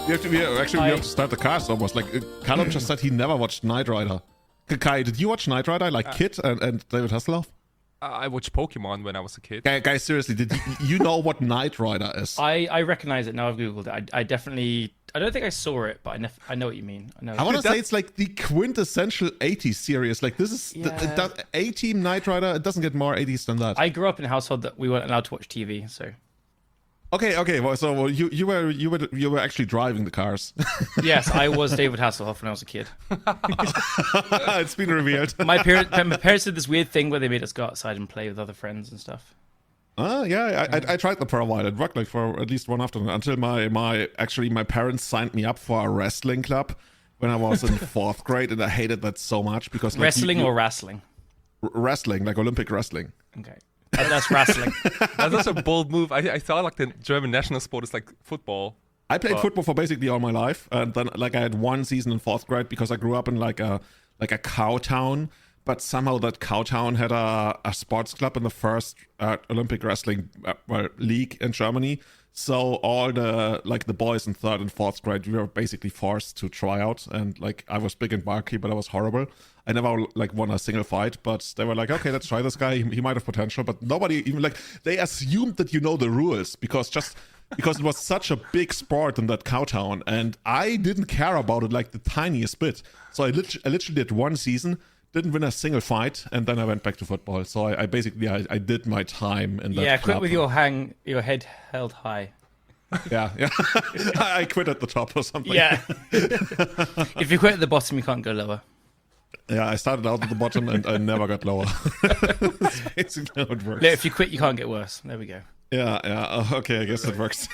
we have to start the cast almost. Like, Callum just said he never watched Knight Rider. Kai, did you watch Knight Rider, like Kid and David Hasselhoff? I watched Pokemon when I was a kid. Guys, seriously, did you know what Knight Rider is? I recognize it now. I've googled it. I definitely. I don't think I saw it, but I know what you mean. I know. I want to say it's like the quintessential 80s series. Like, this is the A-Team Knight Rider. It doesn't get more 80s than that. I grew up in a household that we weren't allowed to watch TV, so. Okay. Well, you were actually driving the cars. Yes, I was David Hasselhoff when I was a kid. It's been revealed. My parents did this weird thing where they made us go outside and play with other friends and stuff. I tried that for a while. It worked like for at least one afternoon until my parents signed me up for a wrestling club when I was in 4th grade, and I hated that so much because like, wrestling or wrestling? Wrestling, like Olympic wrestling. Okay. That's wrestling. That's a bold move. I thought like the German national sport is like football. I played football for basically all my life, and then like I had one season in 4th grade because I grew up in like a cow town. But somehow that cow town had a sports club in the first Olympic wrestling league in Germany. So all the boys in 3rd and 4th grade, we were basically forced to try out. And like I was big and bulky, but I was horrible. I never like won a single fight, but they were like, okay, let's try this guy. He might have potential. But nobody even like, they assumed that you know the rules because it was such a big sport in that cow town. And I didn't care about it like the tiniest bit. So I literally did one season. Didn't win a single fight, and then I went back to football. So I basically did my time in that club. Quit with your head held high. Yeah. I quit at the top or something. Yeah. If you quit at the bottom, you can't go lower. Yeah, I started out at the bottom and I never got lower. That's basically how it works. No, if you quit, you can't get worse. There we go. Yeah. Okay, I guess it works.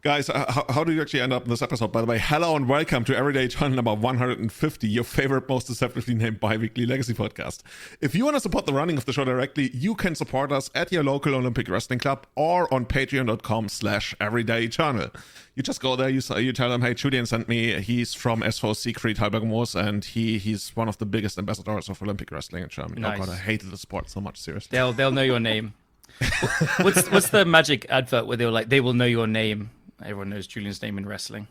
Guys, how do you actually end up in this episode? By the way, hello and welcome to Everyday Channel number 150, your favorite, most deceptively named bi-weekly legacy podcast. If you want to support the running of the show directly, you can support us at your local Olympic Wrestling Club or on patreon.com/everydaychannel. You just go there, you tell them, hey, Julian sent me, he's from SV Siegfried Halbergmoos, and he's one of the biggest ambassadors of Olympic wrestling in Germany. Nice. Oh God, I hated the sport so much, seriously. They'll know your name. What's the magic advert where they were like, they will know your name? Everyone knows Julian's name in wrestling.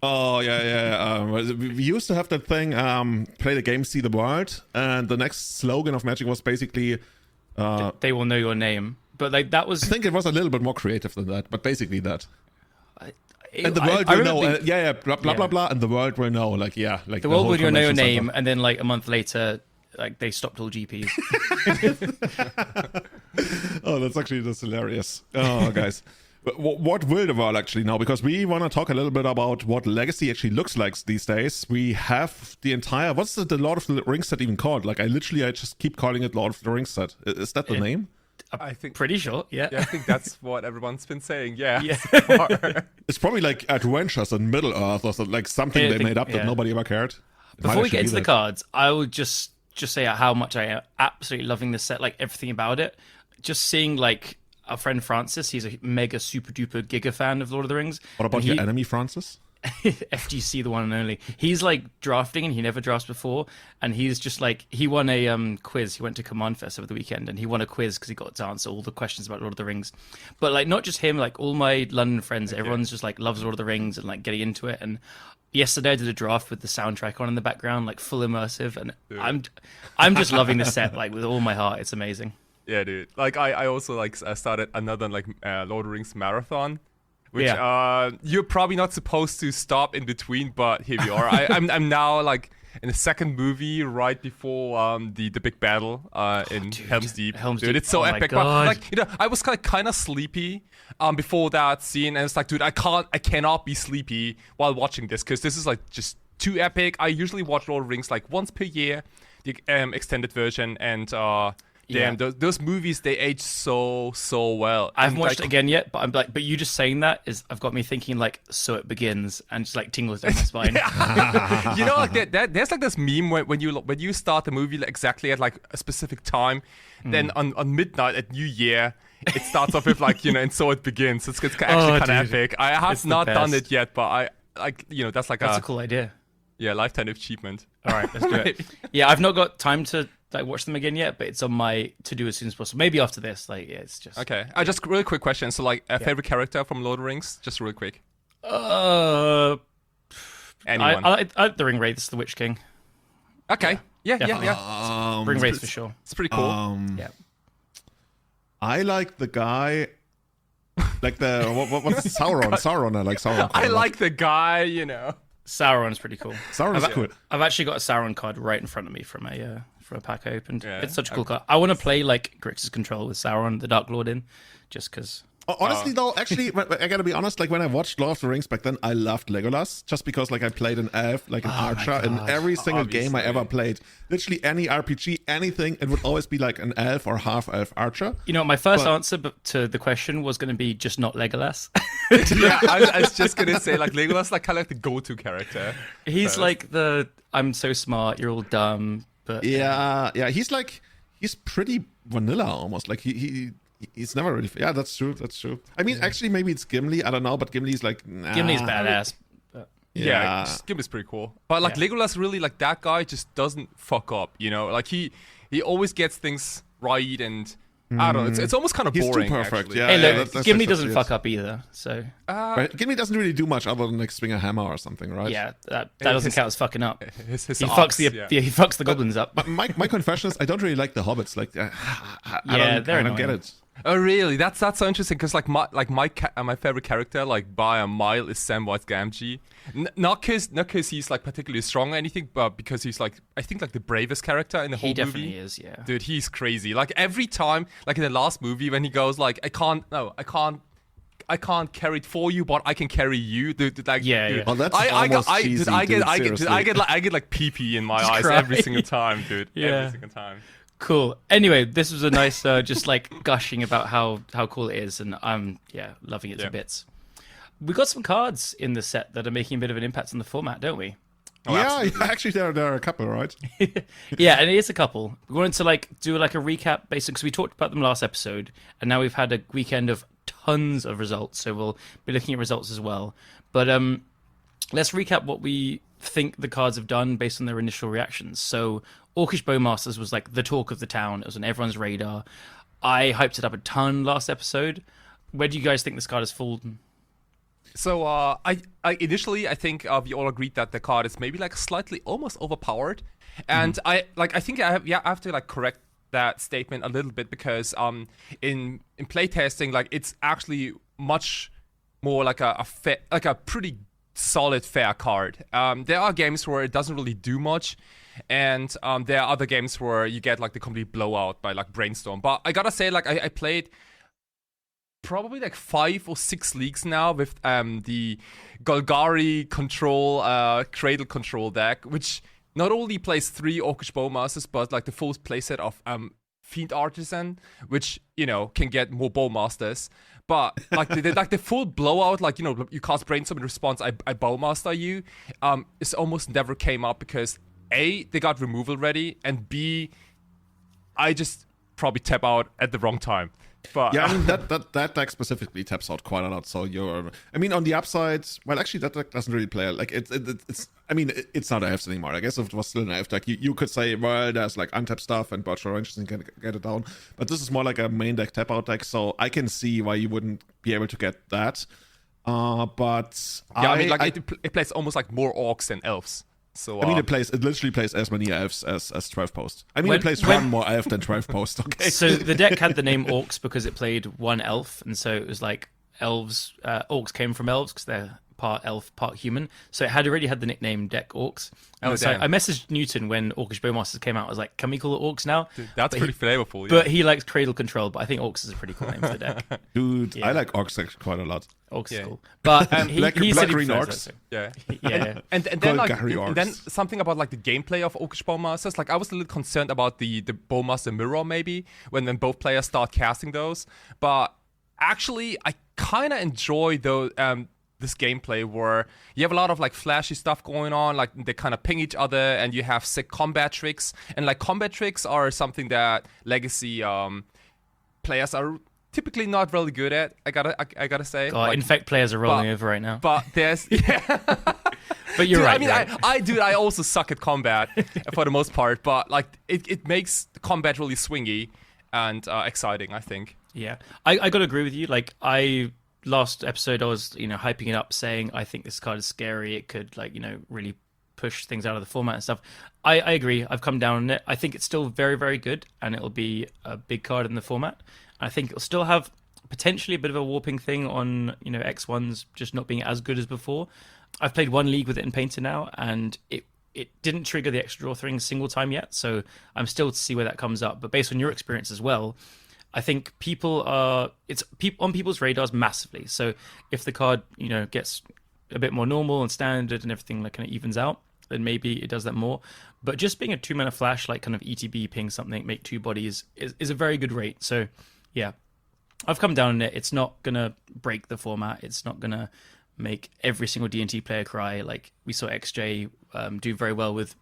Oh, yeah. We used to have that thing, play the game, see the world. And the next slogan of Magic was basically... they will know your name. But like that was... I think it was a little bit more creative than that, but basically that. And the world will know. Blah, blah. And the world will know. Like, yeah. Like the world will know your name. And then like a month later, like they stopped all GPs. Oh, that's actually just hilarious. Oh, guys. What will the world actually know? Because we want to talk a little bit about what Legacy actually looks like these days. We have the entire... What's the Lord of the Rings set even called? Like, I just keep calling it Lord of the Rings set. Is that the name? I think... Pretty sure, yeah. I think that's what everyone's been saying, yeah. It's probably like Adventures in Middle-earth or like something they made up that nobody ever cared. Before we get into the cards, I would just say how much I am absolutely loving this set, like everything about it. Just seeing like... Our friend Francis, he's a mega super duper giga fan of Lord of the Rings. What about your enemy, Francis? FGC, the one and only. He's like drafting and he never drafts before. And he's just like, he won a quiz. He went to Command Fest over the weekend and he won a quiz because he got to answer all the questions about Lord of the Rings. But like, not just him, like all my London friends, everyone's just like loves Lord of the Rings and like getting into it. And yesterday I did a draft with the soundtrack on in the background, like full immersive. And I'm just loving this set, like with all my heart. It's amazing. Yeah, dude. Like I also like started another like Lord of the Rings marathon, which you're probably not supposed to stop in between, but here we are. I'm now like in the second movie right before the big battle in Helm's Deep. Dude, it's so epic. But like I was kind of sleepy before that scene, and it's like, dude, I cannot be sleepy while watching this because this is like just too epic. I usually watch Lord of the Rings like once per year, the extended version, and damn, those movies, they age so well. I haven't watched it again yet, but I'm like, but you just saying that I've got me thinking like, so it begins, and just like tingles down my spine. You know, like there's like this meme when you start the movie exactly at like a specific time, then on midnight at New Year, it starts off with like, and so it begins. It's actually kind of epic. I have not done it yet, but I like, that's like that's a cool idea. Yeah, lifetime achievement. All right, let's do it. Yeah, I've not got time to like watch them again yet, but it's on my to do as soon as possible. Maybe after this. Like, yeah, it's just okay. Just really quick question. So, like, a favorite character from Lord of the Rings, just real quick. Anyone? I like the Ring Wraiths, the Witch King. Okay. Yeah. Ring Wraiths for sure. It's pretty cool. Yeah. I like the guy, like the what's Sauron? Sauron, I like Sauron. I like the guy, you know. Sauron's pretty cool. Sauron's cool. I've actually got a Sauron card right in front of me from a pack I opened. Yeah. It's such a cool card. I want to play like Grixis Control with Sauron, the Dark Lord, in, just because. Honestly, though, actually, I gotta be honest. Like when I watched Lord of the Rings back then, I loved Legolas just because, like, I played an elf, like an archer, in every single game I ever played. Literally any RPG, anything, it would always be like an elf or half-elf archer. You know, my first answer to the question was going to be just not Legolas. Yeah, I was just gonna say like Legolas, like kind of like the go-to character. He's like the I'm so smart, you're all dumb, but Yeah, he's pretty vanilla almost. Like he's never really. Yeah, that's true. I mean, actually, maybe it's Gimli. I don't know, but Gimli's like. Nah. Gimli's badass. Yeah, Gimli's pretty cool. But like Legolas, really, like that guy just doesn't fuck up. You know, like he always gets things right, and I don't know. It's almost kind of boring. He's too perfect. Actually. Yeah. Hey, look, that's Gimli just doesn't what fuck up either. So right? Gimli doesn't really do much other than like swing a hammer or something, right? yeah, that doesn't count as fucking up. His He ox, he fucks the goblins up. But my confession is, I don't really like the hobbits. Like, I don't get annoying. it. Oh really? That's so interesting because like my favorite character like by a mile is Samwise Gamgee. Not because he's like particularly strong or anything, but because he's like I think like the bravest character in the whole movie. He definitely is, yeah. Dude, he's crazy. Like every time, like in the last movie when he goes like I can't carry it for you, but I can carry you. Dude, like dude, Oh, that's I get like pee in my eyes cry. every single time, dude. Yeah. Every single time. Cool. Anyway, this was a nice, just like gushing about how cool it is, and I'm loving it to bits. We got some cards in the set that are making a bit of an impact on the format, don't we? Oh, yeah, actually, there are a couple, right? Yeah, and it is a couple. We wanted to like do like a recap, basically, because we talked about them last episode, and now we've had a weekend of tons of results, so we'll be looking at results as well. But let's recap what we think the cards have done based on their initial reactions. So Orcish Bowmasters was like the talk of the town. It was on everyone's radar. I hyped it up a ton last episode. Where do you guys think this card has fallen? So I initially I think we all agreed that the card is maybe like slightly almost overpowered, and I think I have to like correct that statement a little bit because in playtesting like it's actually much more like a pretty solid fair card. There are games where it doesn't really do much, and there are other games where you get like the complete blowout by like Brainstorm. But I gotta say, like I played probably like 5 or 6 leagues now with the Golgari control Cradle control deck, which not only plays 3 Orcish Bowmasters, but like the full playset of Fiend Artisan, which you know can get more Bowmasters. But like the full blowout, like you know you cast Brainstorm in response, I Bowmaster you, it almost never came up because A, they got removal ready, and B, I just probably tap out at the wrong time. But yeah, I mean that deck specifically taps out quite a lot. So I mean, on the upside, well, actually that deck doesn't really play like it's. I mean, it's not elves anymore. I guess if it was still an elf deck, you could say, well, there's like untap stuff and Birch Ranges and can get it down. But this is more like a main deck tap out deck, so I can see why you wouldn't be able to get that. But yeah, I mean, like it plays almost like more orcs than elves. So I mean, it literally plays as many elves as 12 post. I mean, it plays one more elf than 12 post. Okay. So the deck had the name Orcs because it played one elf, and so it was like elves. Orcs came from elves because they're part elf, part human. So it had already had the nickname Deck Orcs. And so I messaged Newton when Orcish Bowmasters came out. I was like, "Can we call it Orcs now?" Dude, that's pretty flavorful. Yeah. But he likes Cradle Control. But I think Orcs is a pretty cool name for the deck. Dude, yeah. I like Orcs actually quite a lot. Orcs is cool. But he said green prefers orcs. it, so. Yeah. And then something about like the gameplay of Orcish Bowmasters. Like I was a little concerned about the Bowmaster mirror maybe when both players start casting those. But actually, I kind of enjoy those. This gameplay where you have a lot of like flashy stuff going on, like they kind of ping each other, and you have sick combat tricks. And like combat tricks are something that Legacy players are typically not really good at. I gotta say. God, Infect players are rolling over right now. But there's But you're right. I mean, I also suck at combat for the most part. But like it makes the combat really swingy and exciting, I think. Yeah, I gotta agree with you. Like last episode I was, hyping it up, saying I think this card is scary. It could really push things out of the format and stuff. I agree. I've come down on it. I think it's still very, very good, and it'll be a big card in the format. I think it'll still have potentially a bit of a warping thing on X1s just not being as good as before. I've played one league with it in Painter now, and it didn't trigger the extra draw thing a single time yet, so I'm still to see where that comes up. But based on your experience as well, I think it's on people's radars massively. So if the card gets a bit more normal and standard and everything kind of evens out, then maybe it does that more. But just being a 2-mana flash, like kind of ETB, ping something, make 2 bodies is a very good rate. So yeah, I've come down on it. It's not gonna break the format. It's not gonna make every single D&T player cry. Like we saw XJ do very well with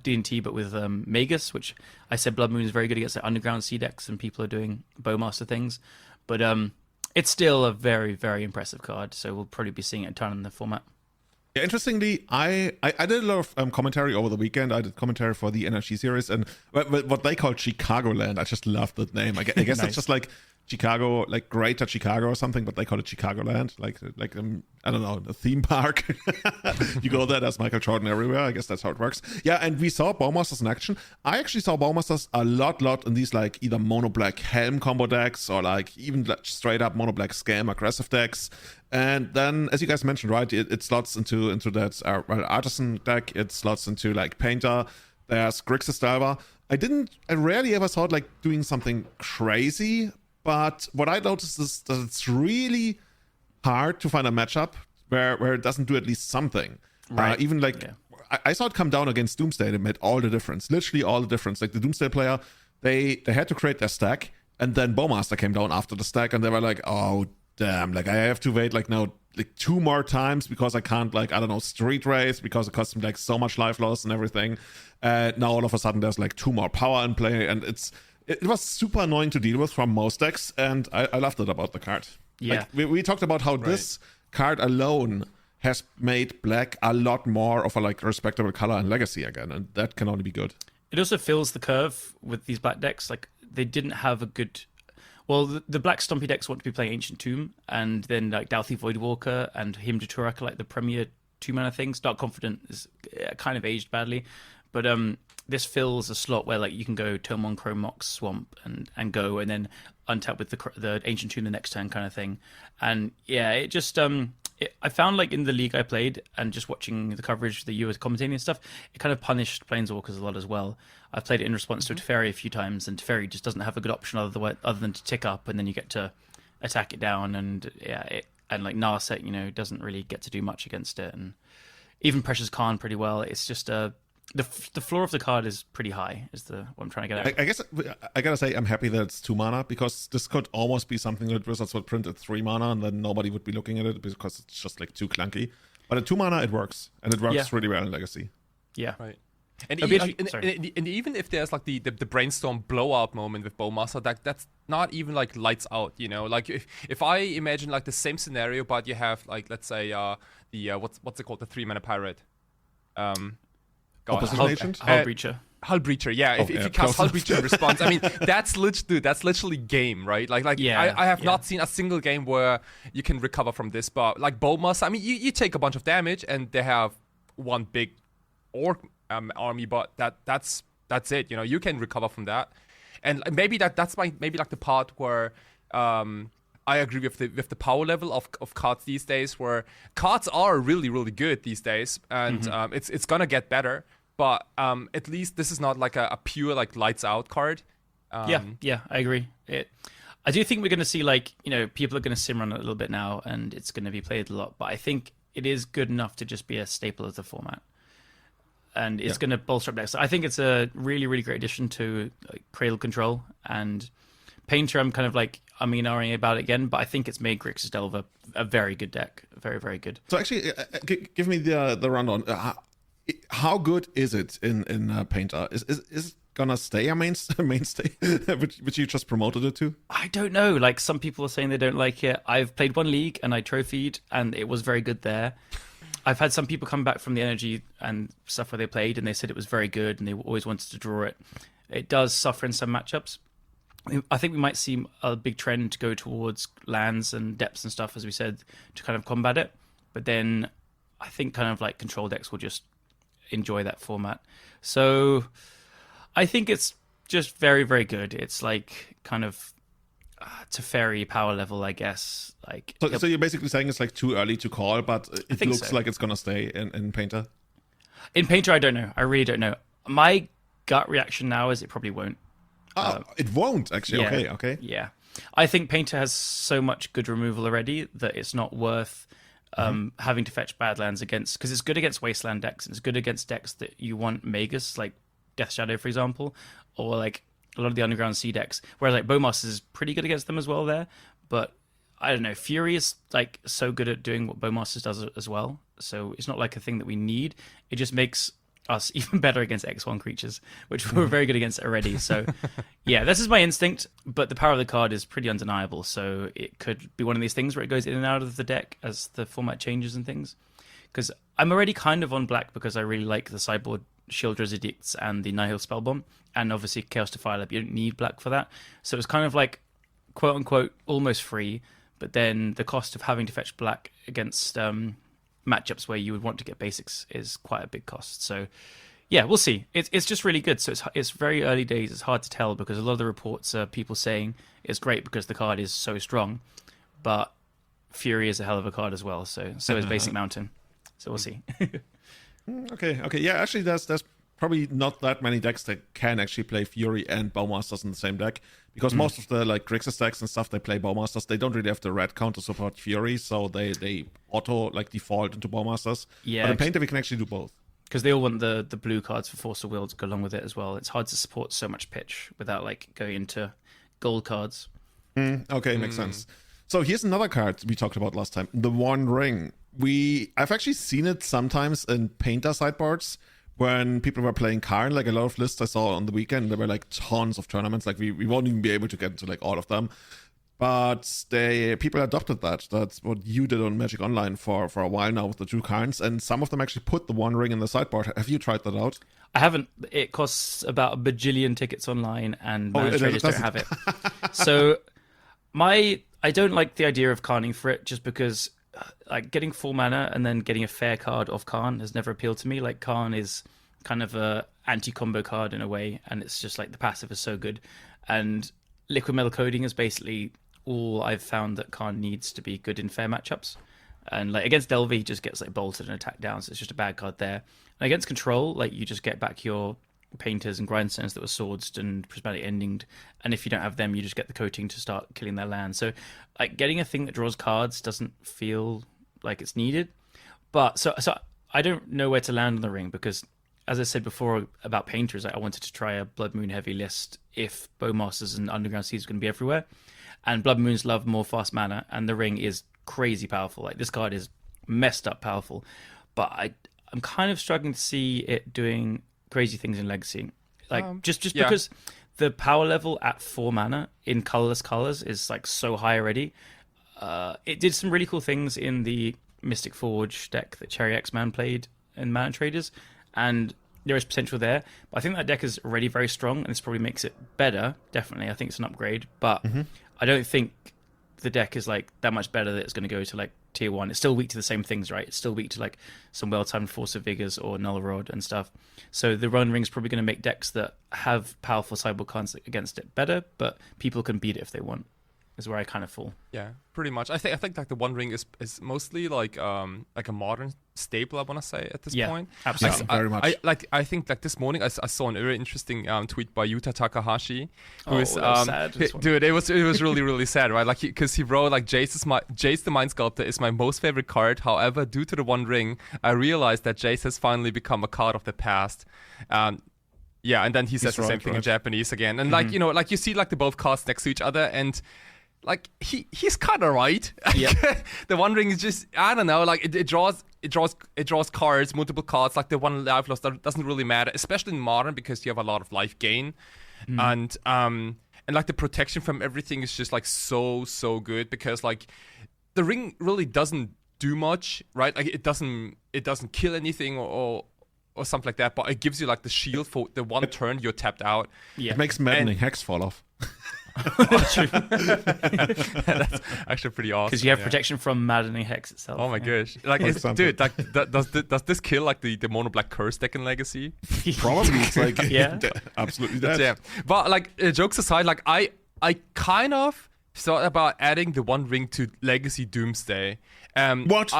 D&T, but with Magus, which I said Blood Moon is very good against the underground C decks, and people are doing Bowmaster things. But it's still a very, very impressive card, so we'll probably be seeing it a ton in the format. Yeah, interestingly, I did a lot of commentary over the weekend. I did commentary for the NRG series, and what they call Chicagoland. I just love that name. I guess Nice. it's just like Chicago, like Greater Chicago or something, but they call it Chicagoland, like I don't know, a theme park. You go there, there's Michael Jordan everywhere. I guess that's how it works. Yeah, and we saw Bowmasters in action. I actually saw Bowmasters a lot in these like either mono black Helm combo decks or like even like straight up mono black Scam aggressive decks. And then, as you guys mentioned, right, it slots into that Artisan deck. It slots into like Painter. There's Grixis Delver. I rarely ever saw it like doing something crazy. But what I noticed is that it's really hard to find a matchup where it doesn't do at least something. Right. Even like, Yeah. I saw it come down against Doomsday. It made all the difference. Literally all the difference. Like the Doomsday player, they had to create their stack, and then Bowmaster came down after the stack, and they were like, oh, damn. Like I have to wait like now like 2 more times because I can't like, I don't know, street race because it costs me like so much life loss and everything. Now all of a sudden there's like 2 more power in play, and it was super annoying to deal with from most decks, and I loved it about the card. Yeah. Like, we talked about how this card alone has made black a lot more of a like respectable color and legacy again, and that can only be good. It also fills the curve with these black decks. Like they didn't have a good. Well, the black Stompy decks want to be playing Ancient Tomb, and then like Douthie Voidwalker and Hymn to Turek, like the premier 2-mana things. Dark Confident is kind of aged badly, but this fills a slot where like you can go Tomon Chrome Mox Swamp and go, and then untap with the Ancient Tomb the next turn kind of thing. And yeah, it just I found like in the league I played and just watching the coverage that you were commentating and stuff, it kind of punished Planeswalkers a lot as well. I've played it in response to Teferi a few times, and Teferi just doesn't have a good option other than to tick up, and then you get to attack it down, and and like Narset, doesn't really get to do much against it, and even Precious Khan pretty well. It's just the floor of the card is pretty high, is what I'm trying to get at. I guess I gotta say I'm happy that it's 2 mana, because this could almost be something that Wizards would print at 3 mana and then nobody would be looking at it because it's just like too clunky. But at 2 mana it works, and it works really well in Legacy. Yeah. Right. And, and even if there's like the brainstorm blowout moment with Bowmaster, that's not even like lights out, Like if I imagine like the same scenario, but you have like, let's say the what's it called, the 3-mana pirate. Opposition Agent? Hull Breacher. Hull Breacher, yeah. If you cast Hull Breacher in response, I mean, that's literally game, right? Like yeah, I have not seen a single game where you can recover from this, but like Bowmaster, I mean, you take a bunch of damage, and they have one big orc army, but that's it. You can recover from that, and maybe that's maybe like the part where I agree with the power level of cards these days, where cards are really, really good these days, and it's gonna get better. But at least this is not like a pure like lights out card. Yeah, I agree. I do think we're going to see like people are going to sim run it a little bit now, and it's going to be played a lot. But I think it is good enough to just be a staple of the format, and it's going to bolster up decks. I think it's a really, really great addition to Cradle Control and Painter. I'm kind of like umming about it again, but I think it's made Grixis Delver a very good deck, very, very good. So actually, give me the rundown. How good is it in Painter? Is it gonna stay a mainstay, which you just promoted it to? I don't know. Like some people are saying they don't like it. I've played one league and I trophied, and it was very good there. I've had some people come back from the Energy and stuff where they played, and they said it was very good, and they always wanted to draw it. It does suffer in some matchups. I think we might see a big trend to go towards lands and depths and stuff, as we said, to kind of combat it. But then I think kind of like control decks will just enjoy that format. So I think it's just very, very good. It's like kind of Teferi power level, I guess. Like, so you're basically saying it's like too early to call, but it looks like it's gonna stay in Painter. In Painter, I don't know. I really don't know. My gut reaction now is it probably won't. It won't actually. Yeah, Okay. Yeah, I think Painter has so much good removal already that it's not worth having to fetch bad lands against, because it's good against Wasteland decks and it's good against decks that you want Magus, like Death Shadow, for example, or like a lot of the Underground Sea decks. Whereas like Bowmasters is pretty good against them as well there, but I don't know. Fury is like so good at doing what Bowmasters does as well, so it's not like a thing that we need. It just makes us even better against X1 creatures, which we're very good against already. So yeah, this is my instinct, but the power of the card is pretty undeniable. So it could be one of these things where it goes in and out of the deck as the format changes and things. Because I'm already kind of on black because I really like the sideboard Shieldress Edicts and the Nihil Spellbomb, and obviously Chaos Defiler. You don't need black for that. So it's kind of like, quote unquote, almost free, but then the cost of having to fetch black against matchups where you would want to get basics is quite a big cost. So yeah, we'll see. It's just really good. So it's very early days. It's hard to tell because a lot of the reports are people saying it's great because the card is so strong, but Fury is a hell of a card as well. So is Basic Mountain. So we'll see. Okay. Yeah, actually, there's probably not that many decks that can actually play Fury and Bowmasters in the same deck, because most of the like Grixis decks and stuff, they play Bowmasters. They don't really have the red count to support Fury, so they auto like default into Bowmasters. Yeah, but in Painter we can actually do both, because they all want the blue cards for Force of Will to go along with it as well. It's hard to support so much pitch without like going into gold cards. Okay, makes sense. So here's another card we talked about last time, the One Ring. I've actually seen it sometimes in Painter sideboards when people were playing Karn. Like a lot of lists I saw on the weekend, there were like tons of tournaments. Like we won't even be able to get into like all of them, but people adopted that. That's what you did on Magic Online for a while now with the two Karns, and some of them actually put the One Ring in the sideboard. Have you tried that out? I haven't. It costs about a bajillion tickets online, and Mana traders don't have it. So I don't like the idea of Karning for it, just because like getting 4 mana and then getting a fair card off Karn has never appealed to me. Like Karn is kind of a anti-combo card in a way, and it's just like the passive is so good, and liquid metal coding is basically all I've found that Karn needs to be good in fair matchups. And like against Delver, he just gets like bolted and attacked down, so it's just a bad card there. And against Control, like you just get back your Painters and Grindstones that were swordsed and prismatic endinged, and if you don't have them, you just get the coating to start killing their land. So like getting a thing that draws cards doesn't feel like it's needed. But so I don't know where to land on the ring, because as I said before about Painters, I wanted to try a Blood Moon heavy list if Bowmasters and Underground Seas are going to be everywhere, and Blood Moons love more fast mana, and the ring is crazy powerful. Like this card is messed up powerful, but I'm kind of struggling to see it doing crazy things in Legacy, like just because the power level at 4 mana in colorless colors is like so high already. It did some really cool things in the Mystic Forge deck that Cherry X-Man played in Mana Traders, and there is potential there. But I think that deck is already very strong, and this probably makes it better. Definitely, I think it's an upgrade, but I don't think the deck is like that much better that it's going to go to like tier 1. It's still weak to the same things, right? It's still weak to like some well-timed Force of Vigors or Null Rod and stuff. So the Run Ring's probably going to make decks that have powerful sideboard cards against it better, but people can beat it if they want, is where I kind of fall. Yeah, pretty much. I think like the One Ring is mostly like a modern staple, I want to say, at this point. Absolutely. Very much. I think like this morning I saw a very interesting tweet by Yuta Takahashi, who is sad, dude, it was really really sad, right? Like because he wrote like Jace the Mind Sculptor is my most favorite card. However, due to the One Ring, I realized that Jace has finally become a card of the past. Yeah, and then he says the same thing in Japanese again, and like like you see like the both cards next to each other, and like he's kind of right. Yep. The One Ring is just, I don't know, like it draws cards, multiple cards. Like the one life loss doesn't really matter, especially in Modern, because you have a lot of life gain, and like the protection from everything is just like so good, because like the ring really doesn't do much, right? Like it doesn't kill anything or something like that, but it gives you like the shield for the one turn you're tapped out. It makes maddening Hex fall off. That's actually pretty awesome. Because you have protection from maddening hex itself. Oh my gosh! Like, dude, like, does this kill like the mono black curse deck in Legacy? Probably. It's like Yeah. absolutely dead. Yeah, but like jokes aside, like I kind of thought about adding the One Ring to Legacy Doomsday. What?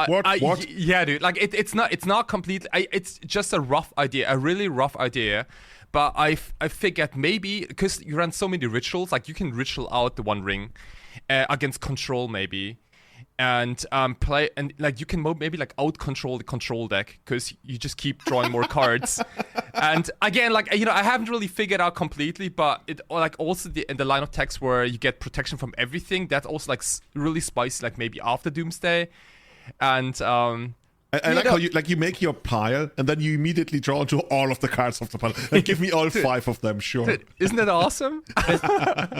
Yeah, dude. Like it's not complete. It's just a rough idea, a really rough idea. But I figured maybe because you run so many rituals, like you can ritual out the One Ring against control maybe, and play, and like you can maybe like out control the control deck because you just keep drawing more cards. And again, like, you know, I haven't really figured out completely, but it like also in the line of text where you get protection from everything, that's also like really spicy, like maybe after Doomsday. And I like how you make your pile and then you immediately draw into all of the cards of the pile. Like, give me all 5 of them, sure. Dude, isn't that awesome?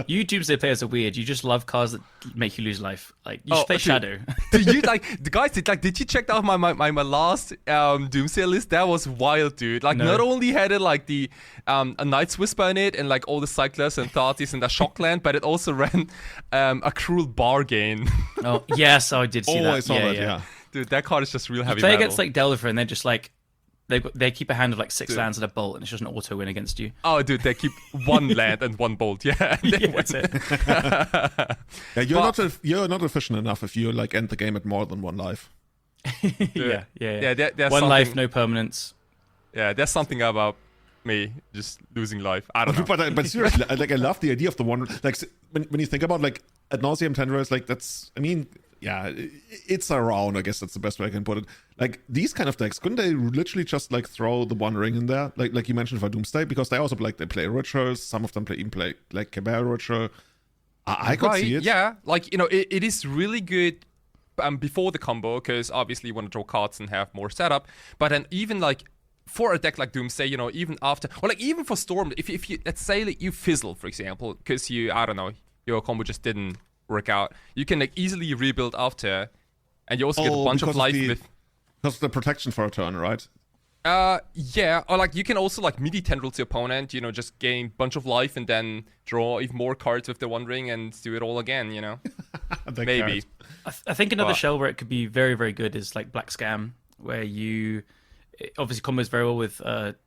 You Doomsday players are weird. You just love cards that make you lose life. Like, you should play Shadow. Did you like the guys? Did you check out my last Doomsday list? That was wild, dude. Like, not only had it like the a Knight's Whisper in it and like all the Cyclops and Thartis and the Shockland, but it also ran a Cruel Bargain. Oh yes, I did see that. I saw that. Yeah. Dude, that card is just real heavy. You play metal. against like Delver, and they're just like they keep a hand of like 6 lands and a bolt, and it's just an auto win against you. Oh, dude, they keep 1 land and 1 bolt. Yeah, and they That's win. it. You're not efficient enough if you like end the game at more than 1 life. Yeah. There's One life, something- no permanence. Yeah, there's something about me just losing life. I don't know. But seriously, I love the idea of the one. Like when you think about like ad nauseam tendrils, like that's. I mean, yeah, it's around. I guess that's the best way I can put it. Like these kind of decks, couldn't they literally just like throw the One Ring in there, like you mentioned for Doomsday, because they also like they play rituals. Some of them even play like Cabal ritual. I could see it. Yeah, like, you know, it is really good before the combo because obviously you want to draw cards and have more setup. But then even like for a deck like Doomsday, you know, even after, or like even for Storm, if you let's say like you fizzle, for example, because I don't know, your combo just didn't work out, you can like easily rebuild after, and you also get a bunch of life with. Because the protection for a turn, right? Yeah, or like you can also like MIDI tendril to opponent, you know, just gain a bunch of life and then draw even more cards with the One Ring and do it all again, you know. Maybe. I think another shell where it could be very, very good is like Black Scam, where it obviously combos very well with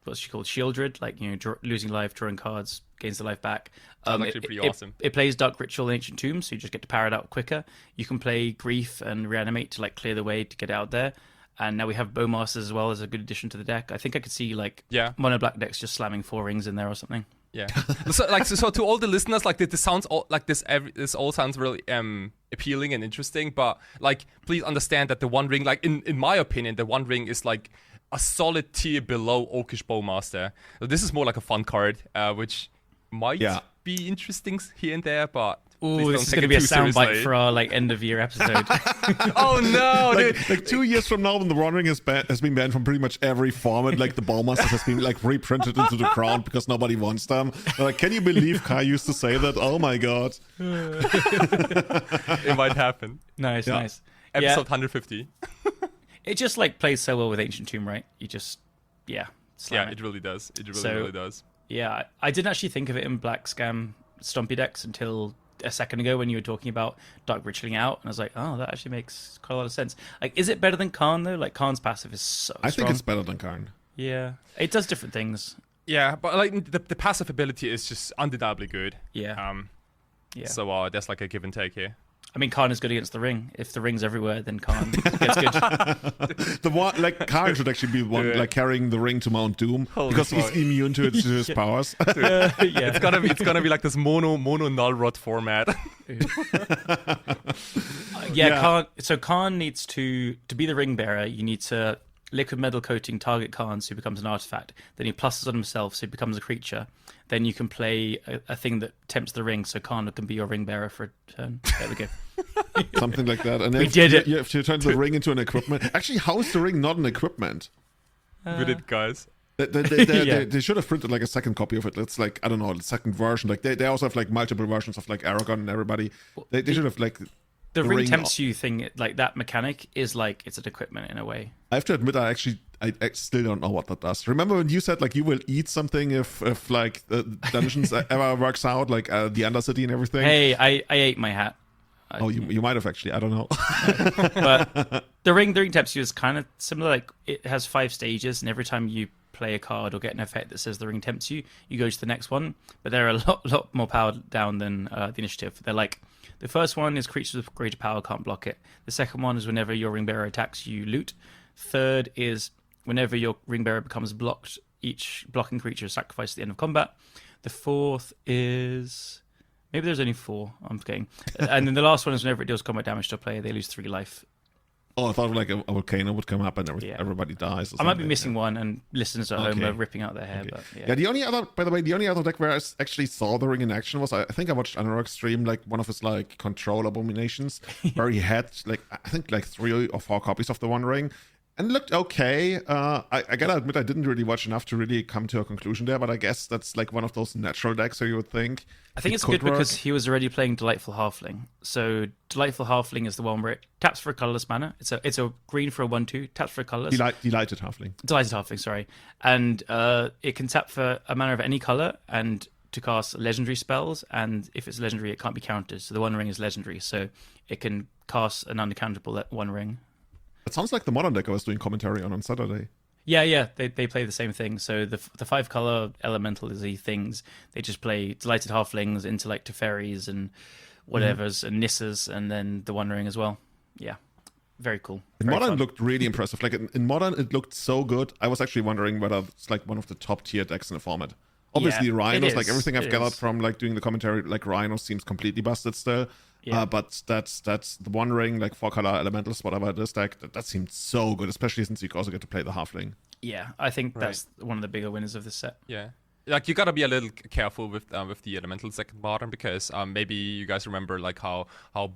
what's she called, Shieldred, like, you know, losing life, drawing cards, gains the life back. That's actually pretty awesome. It plays Dark Ritual and Ancient Tomb, so you just get to power it out quicker. You can play Grief and Reanimate to like clear the way to get it out there. And now we have Bowmasters as well as a good addition to the deck. I think I could see like mono black decks just slamming 4 rings in there or something. Yeah. so to all the listeners, like this sounds all like this all sounds really appealing and interesting, but like please understand that the One Ring, like in my opinion, the One Ring is like a solid tier below Orcish Bowmaster. So this is more like a fun card, which might be interesting here and there, but ooh, this is going to be a soundbite for our like end of year episode. Oh no, dude! Like 2 years from now, when the One Ring has been banned from pretty much every format, like the Bowmasters has been like reprinted into the ground because nobody wants them. Like, can you believe Kai used to say that? Oh my god! It might happen. Nice. Episode 150. It just like plays so well with Ancient Tomb, right? You just slam it really does. It really, really does. Yeah, I didn't actually think of it in Black Scam Stompy decks until a second ago when you were talking about Dark Ritualing out, and I was like, oh, that actually makes quite a lot of sense. Like, is it better than Karn though? Like, Karn's passive is so strong. I think it's better than Karn. Yeah, it does different things. Yeah, but like the passive ability is just undeniably good. Yeah. So there's like a give and take here. I mean, Karn is good against the ring. If the ring's everywhere, then Karn gets good. The one, like, Karn should actually be the one like carrying the ring to Mount Doom because he's immune to his powers. It's gonna be like this mono null rod format. Karn. So Karn needs to be the ring bearer. You need to liquid metal coating target Karn, so he becomes an artifact. Then he pluses on himself, so he becomes a creature. Then you can play a thing that tempts the ring, so Karn can be your ring bearer for a turn. There we go. Something like that. And we did it. You have to turn the ring into an equipment. Actually, how is the ring not an equipment? We did, guys. They should have printed like a second copy of it. It's like, I don't know, the second version. Like they also have like multiple versions of like Aragon and everybody. They should have like the ring tempts you thing, like that mechanic is like it's an equipment in a way. I have to admit, I I still don't know what that does. Remember when you said like you will eat something if like the dungeons ever works out, like the Undercity and everything? Hey, I ate my hat. You might have actually. I don't know. But the ring temperature is kind of similar. Like it has 5 stages, and every time you play a card or get an effect that says the ring tempts you, you go to the next one. But they're a lot more powered down than the initiative. They're like, the first one is creatures with greater power can't block it. The second one is whenever your ring bearer attacks, you loot. Third is whenever your ring bearer becomes blocked, each blocking creature is sacrificed at the end of combat. The fourth is, maybe there's only 4, I'm forgetting. And then the last one is whenever it deals combat damage to a player, they lose 3 life. Oh, I thought like a volcano would come up and everybody dies. I might be missing one, and listeners at home are ripping out their hair. Okay. But yeah, the only other deck where I actually saw the ring in action was I think I watched NRG stream like one of his like control abominations where he had like I think like 3 or 4 copies of the One Ring. And it looked okay. I gotta admit, I didn't really watch enough to really come to a conclusion there, but I guess that's like one of those natural decks where you would think. I think it's good because he was already playing Delightful Halfling. So Delightful Halfling is the one where it taps for a colorless mana. It's a green for a 1/2, taps for a colorless. Delighted Halfling. Delighted Halfling, sorry. And it can tap for a mana of any color and to cast legendary spells. And if it's legendary, it can't be countered. So the One Ring is legendary, so it can cast an uncounterable One Ring. It sounds like the modern deck I was doing commentary on Saturday. Yeah, they play the same thing. So the 5 color elemental-y things, they just play Delighted Halflings, Intellect to Fairies, and whatever's, and Nissas, and then the One Ring as well. Yeah, very cool. In Modern, it looked really impressive. Like in Modern, it looked so good. I was actually wondering whether it's like one of the top tier decks in the format. Obviously, Rhinos, like everything I've gathered from like doing the commentary, like Rhinos seems completely busted still. Yeah. But that's the One Ring, like 4 color elementals, whatever this deck, that seemed so good, especially since you also get to play the Halfling. Yeah, I think that's one of the bigger winners of this set. Yeah. Like you gotta be a little careful with the elemental second Modern because maybe you guys remember like how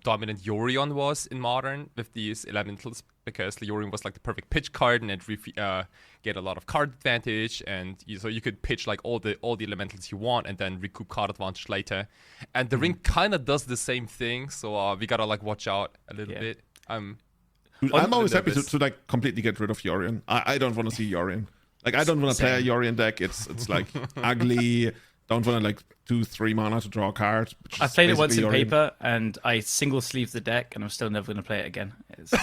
dominant Yorion was in Modern with these elementals because Yorion was like the perfect pitch card and it get a lot of card advantage and so you could pitch like all the elementals you want and then recoup card advantage later. And the ring kind of does the same thing, so we gotta like watch out a little bit. Dude, I'm always happy to like completely get rid of Yorion. I don't want to see Yorion. Like I don't want to play a Yorion deck. It's like ugly. Don't want to like 2-3 mana to draw a card. I played it once in paper and I single sleeved the deck and I'm still never going to play it again. It's,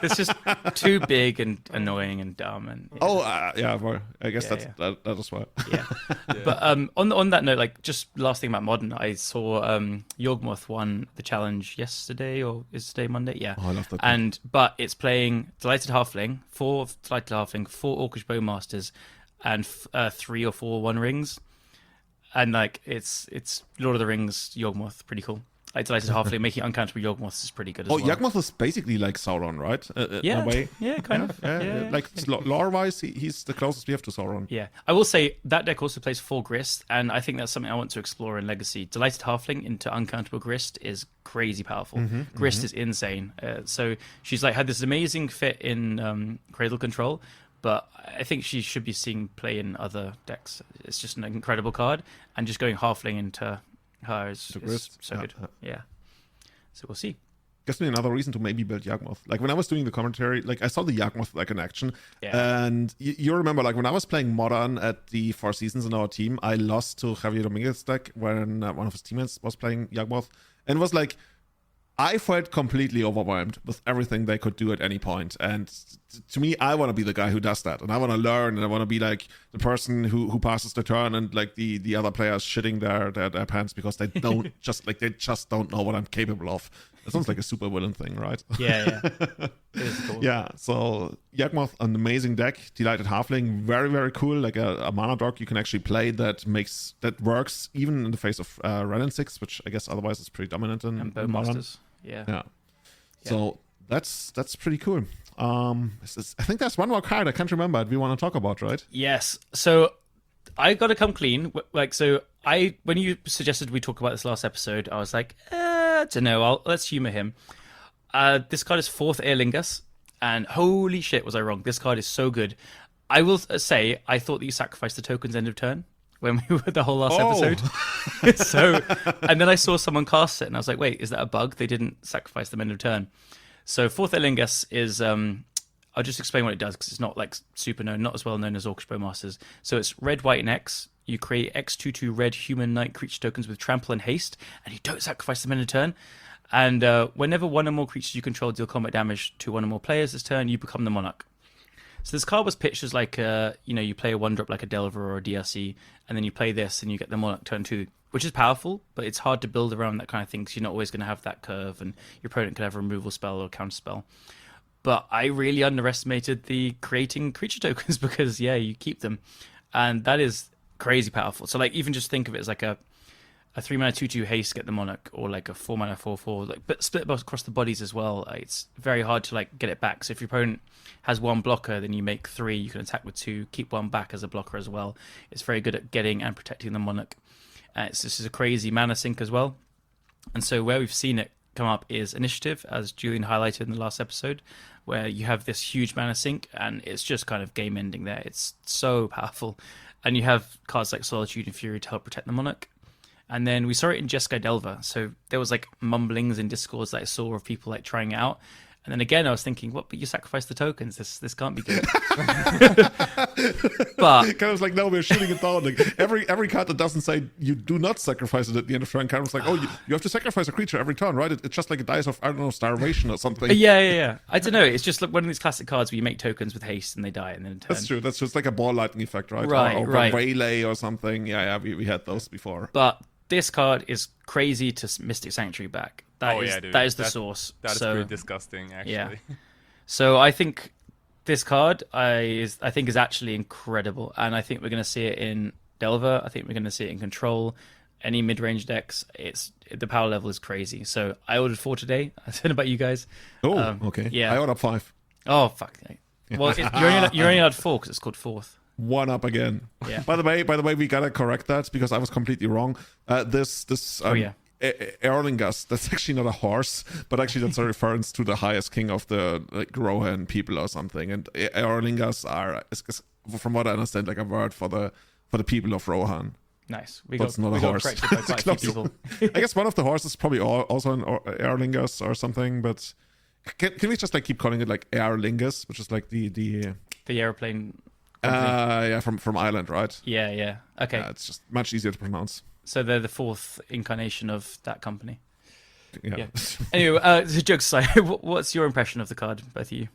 it's just too big and annoying and dumb. And well, I guess that is why. Yeah. But on that note, like just last thing about Modern, I saw Yawgmoth won the challenge yesterday, or is today Monday? Yeah. Oh, I love that. But it's playing Delighted Halfling, 4 Delighted Halfling, 4 Orcish Bowmasters, and 3 or 4 One Rings, and like it's Lord of the Rings Yawgmoth, pretty cool. Like Delighted Halfling making uncountable Yawgmoths is pretty good as well. Yawgmoth is basically like Sauron, right? Yeah, in a way. Yeah, kind of. Yeah. Like lore-wise, he's the closest we have to Sauron. Yeah, I will say that deck also plays 4 Grist, and I think that's something I want to explore in Legacy. Delighted Halfling into uncountable Grist is crazy powerful. Grist is insane. So she's like had this amazing fit in Cradle Control. But I think she should be seeing play in other decks. It's just an incredible card, and just going Halfling into her is so good. Yeah. So we'll see. Gives me another reason to maybe build Yawgmoth. Like when I was doing the commentary, like I saw the Yawgmoth like in action, and you remember like when I was playing Modern at the 4 seasons in our team, I lost to Javier Dominguez's deck when one of his teammates was playing Yawgmoth, and it was like I felt completely overwhelmed with everything they could do at any point. And to me, I want to be the guy who does that. And I want to learn, and I want to be like the person who passes the turn and like the other players shitting their pants because they don't they just don't know what I'm capable of. It sounds like a super villain thing, right? Yeah. It is cool. Yeah, so Yawgmoth, an amazing deck. Delighted Halfling, very, very cool. Like a mana dog you can actually play that works even in the face of Ren and 6, which I guess otherwise is pretty dominant in Bowmasters. Yeah. So that's pretty cool. I think there's one more card I can't remember that we want to talk about, right? Yes. So I got to come clean. Like, so when you suggested we talk about this last episode, I was like, I don't know. Let's humor him. This card is 4th Aerlingus, and holy shit, was I wrong? This card is so good. I will say, I thought that you sacrificed the tokens end of turn when we were the whole last episode. So, and then I saw someone cast it, and I was like, wait, is that a bug? They didn't sacrifice them end of turn. So 4th Aerlingus is, I'll just explain what it does because it's not like super known, not as well known as Orcish Bowmasters. So it's red, white, and X. You create X/2/2 red human knight creature tokens with trample and haste, and you don't sacrifice them in a turn. And whenever one or more creatures you control deal combat damage to one or more players this turn, you become the monarch. So this card was pitched as like, you play a 1-drop like a Delver or a DRC, and then you play this and you get the monarch turn 2, which is powerful, but it's hard to build around that kind of thing because you're not always going to have that curve, and your opponent could have a removal spell or a counter spell. But I really underestimated the creating creature tokens because, you keep them. And that is crazy powerful. So, like, even just think of it as like a 3-mana 2/2 haste, get the monarch, or like a 4-mana 4/4, like, but split across the bodies as well. It's very hard to like get it back. So if your opponent has one blocker, then you make 3. You can attack with 2, keep one back as a blocker as well. It's very good at getting and protecting the monarch. This is a crazy mana sink as well. And so where we've seen it come up is Initiative, as Julian highlighted in the last episode, where you have this huge mana sink and it's just kind of game ending there. It's so powerful. And you have cards like Solitude and Fury to help protect the monarch. And then we saw it in Jeskai Delver. So there was like mumblings in Discords that I saw of people like trying it out. And then again, I was thinking, what? But you sacrifice the tokens. This can't be good. But kind of like, no, we're shooting it down. Like every card that doesn't say you do not sacrifice it at the end of turn, kind of like, you have to sacrifice a creature every turn, right? It's just like a dice of, I don't know, starvation or something. Yeah. I don't know. It's just like one of these classic cards where you make tokens with haste and they die and then in turn. That's true. That's just like a ball lightning effect, right? Or Waylay or something. Yeah, we had those before. But this card is crazy to Mystic Sanctuary back. That is the source. That is pretty disgusting, actually. Yeah. So I think this card I think is actually incredible, and I think we're going to see it in Delver. I think we're going to see it in Control. Any mid-range decks, the power level is crazy. So I ordered 4 today. I don't know about you guys. Oh, okay. Yeah. I ordered 5. Oh fuck. Well, you're only allowed 4 because it's called 4th. One up again. Yeah. By the way, we gotta correct that because I was completely wrong. Erlingus, that's actually not a horse, but actually that's a reference to the highest king of the like Rohan people or something. And Erlingus is, from what I understand, like a word for the people of Rohan. Nice. That's not a horse. Corrected by quite a few people. I guess one of the horses is probably also an Erlingus or something, but can we just like keep calling it like Erlingus, which is like the airplane. From Ireland, right? Yeah. Okay. It's just much easier to pronounce. So they're the 4th incarnation of that company. Yeah. Anyway, jokes aside, what's your impression of the card, both of you?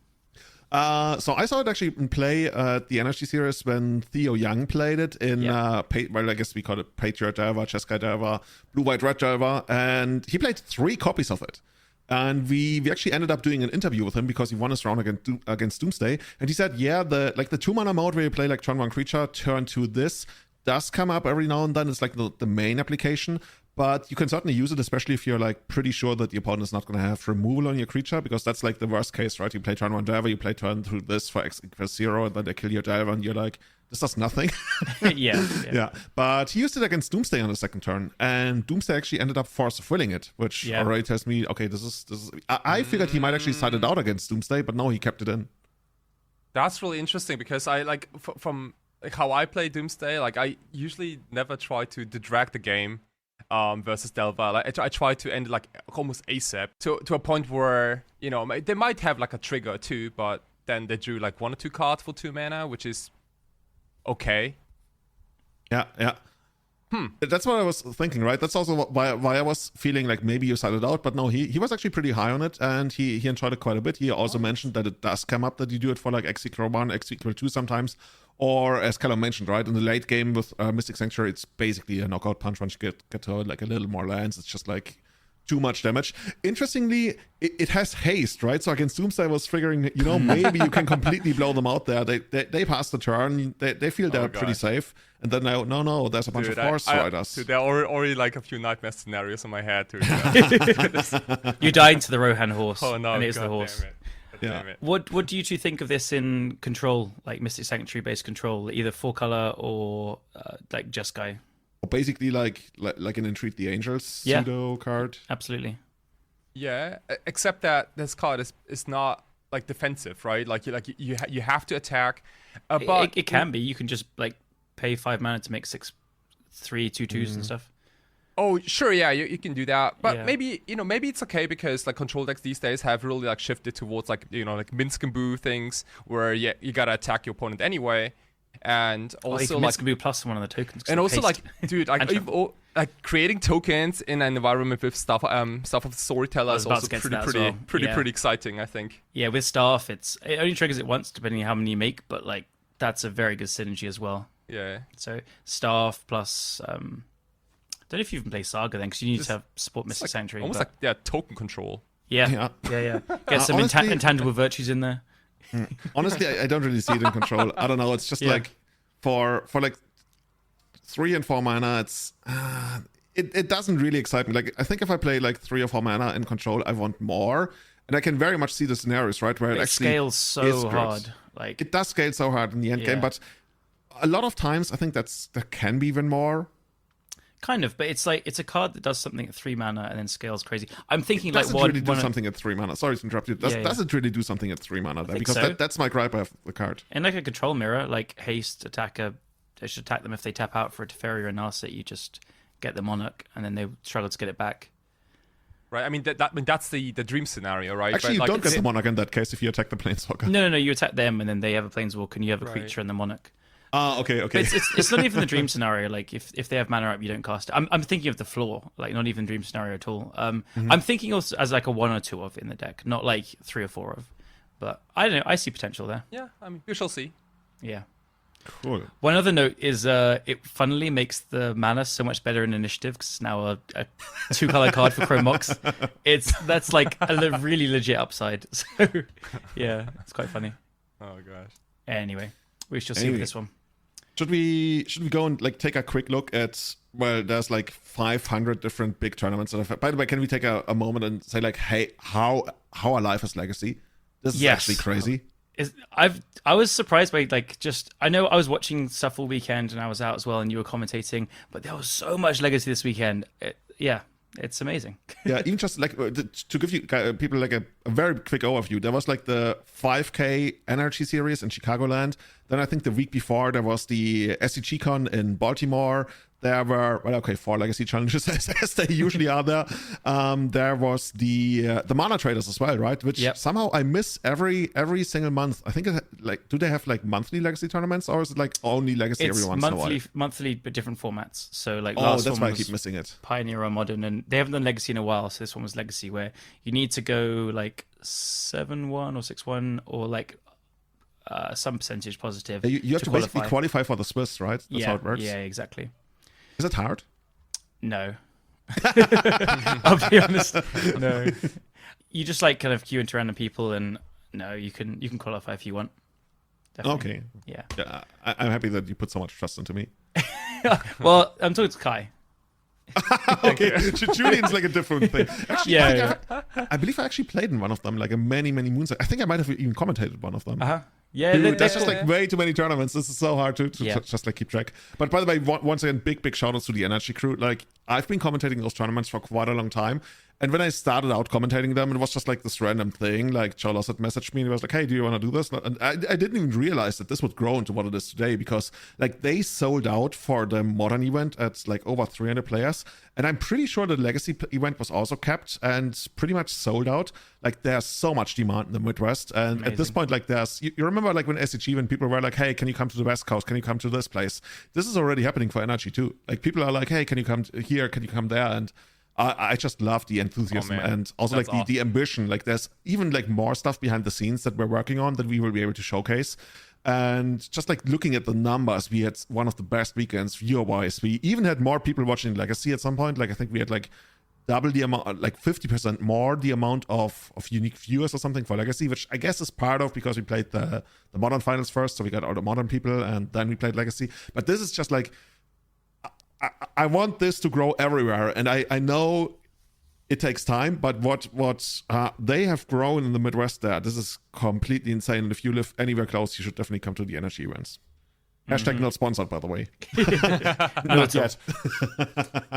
So I saw it actually in play at the NRG series when Theo Young played it in, I guess we call it Patriot Delver, Jeskai Delver, Blue White Red Delver, and he played 3 copies of it. And we actually ended up doing an interview with him because he won his round against Doomsday. And he said, the 2-mana mode where you play like turn 1 creature, turn 2 this, does come up every now and then. It's like the main application, but you can certainly use it, especially if you're like pretty sure that the opponent is not going to have removal on your creature, because that's like the worst case, right? You play turn 1 Delver, you play turn 2 this for X equals 0, and then they kill your Delver, and you're like, this does nothing. Yeah. But he used it against Doomsday on the second turn, and Doomsday actually ended up force of willing it, which already tells me, okay, this is. I figured he might actually side it out against Doomsday, but no, he kept it in. That's really interesting because I like from like how I play Doomsday, like I usually never try to drag the game versus Delver. Like I try to end like almost ASAP to a point where, you know, they might have like a trigger too, but then they drew like 1 or 2 cards for 2 mana, which is okay. Yeah. That's what I was thinking, right? That's also why I was feeling like maybe you sided out, but no, he was actually pretty high on it, and he enjoyed it quite a bit. He also mentioned that it does come up that you do it for like X equal 1, X equal 2 sometimes, or as Callum mentioned, right, in the late game with Mystic Sanctuary, it's basically a knockout punch once you get to like a little more lands. It's just like too much damage. Interestingly, it has haste, right? So against Doomsday I was figuring, you know, maybe you can completely blow them out there. They pass the turn, they feel they're pretty safe, and then now no, there's a bunch of horse riders. Dude, there are already like a few nightmare scenarios in my head too. You die into the Rohan horse. Oh no, and it's the horse. Damn it. What do you two think of this in Control, like Mystic Sanctuary based Control, either 4-color or like Jeskai? Basically like an Entreat the Angels pseudo card. Absolutely. Yeah, except that this card is not like defensive, right? Like you have to attack. But it can be. You can just like pay 5 mana to make 6 3 2/2s and stuff. Oh, sure, yeah, you can do that. But Yeah. maybe, maybe it's okay because like control decks these days have really like shifted towards like, like Minsk and Boo things where you gotta attack your opponent anyway. And also like be plus one of the tokens. and also paste. like, dude, like like creating tokens in an environment with stuff of the storyteller is also pretty exciting, I think. Yeah, with staff, it only triggers it once depending on how many you make, but like that's a very good synergy as well. Yeah. So staff plus don't know if you even play Saga then, because you need to have support Mystic Sanctuary. Almost like token control. Yeah. Get some intangible virtues in there. Honestly, I don't really see it in control. I don't know. It's just like for like 3 and 4 mana, it's it doesn't really excite me. Like I think if I play like 3 or 4 mana in control, I want more, and I can very much see the scenarios where it actually scales so hard. Like it does scale so hard in the end game, but a lot of times I think there can be even more. Kind of, but it's a card that does something at 3 mana and then scales crazy. I'm thinking it like doesn't really do something at 3 mana. Sorry to interrupt you. Doesn't really do something at 3 mana there, because that's my gripe of the card. And like a control mirror, like haste attacker, they should attack them if they tap out for a Teferi or a Narset. You just get the Monarch, and then they struggle to get it back. Right. I mean that's the dream scenario, right? Actually, but, you don't get the Monarch in that case if you attack the Planeswalker. No. You attack them, and then they have a Planeswalker, and you have a creature and the Monarch. Okay. It's not even the dream scenario. Like if they have mana up, you don't cast it. I'm thinking of the floor, like not even dream scenario at all. I'm thinking also as like a 1 or 2 of in the deck, not like 3 or 4 of. But I don't know. I see potential there. Yeah, I mean we shall see. Yeah. Cool. One other note is it funnily makes the mana so much better in initiative because it's now a 2-color card for Chrome Mox. That's like a really legit upside. So yeah, it's quite funny. Oh gosh. Anyway, we shall see with this one. Should we go and like take a quick look at, well, there's like 500 different big tournaments. By the way, can we take a moment and say like, hey, how alive is Legacy? This is actually crazy. I was surprised by I know I was watching stuff all weekend and I was out as well and you were commentating, but there was so much Legacy this weekend. It's amazing. Yeah, even just like to give you people like a very quick overview, there was like the 5K NRG series in Chicagoland. Then I think the week before there was the SCG Con in Baltimore. There were 4 Legacy challenges as they usually are there. There was the Mana Traders as well, right? Which somehow I miss every single month. I think do they have like monthly Legacy tournaments, or is it like only Legacy every once in a while? Monthly, but different formats. So like that's why I keep missing it. Pioneer or Modern, and they haven't done Legacy in a while. So this one was Legacy, where you need to go like 7-1 or 6-1 or like some percentage positive. You have to basically qualify for the Swiss, right? That's how it works. Yeah, exactly. Is it hard? No. I'll be honest. No. You just like kind of queue into random people, and no, you can qualify if you want. Definitely. Okay. Yeah. I'm happy that you put so much trust into me. Well, I'm talking to Kai. Okay, Julian's like a different thing. Actually, I believe I actually played in one of them like many moons. I think I might have even commentated one of them. Yeah, dude, that's just like way too many tournaments. This is so hard to just like keep track. But by the way, once again, big shout outs to the NRG crew. Like I've been commentating those tournaments for quite a long time. And when I started out commentating them, it was just like this random thing. Like Charles had messaged me and he was like, hey, do you want to do this? And I didn't even realize that this would grow into what it is today, because like they sold out for the modern event at like over 300 players. And I'm pretty sure the Legacy event was also kept and pretty much sold out. Like there's so much demand in the Midwest. And Amazing. At this point, like you remember like when SCG, when people were like, hey, can you come to the West Coast? Can you come to this place? This is already happening for NRG too. Like people are like, hey, can you come here? Can you come there? And I just love the enthusiasm and also that's like awesome. The ambition. Like there's even like more stuff behind the scenes that we're working on that we will be able to showcase. And just like looking at the numbers, we had one of the best weekends viewer-wise. We even had more people watching Legacy at some point. Like I think we had like double the amount, like 50% more the amount of unique viewers or something for Legacy, which I guess is part of because we played the Modern Finals first, so we got all the Modern people, and then we played Legacy. But this is just like, I want this to grow everywhere, and I know it takes time, but what they have grown in the Midwest there, this is completely insane. And if you live anywhere close, you should definitely come to the NRG events. Hashtag not sponsored, by the way. Not yet.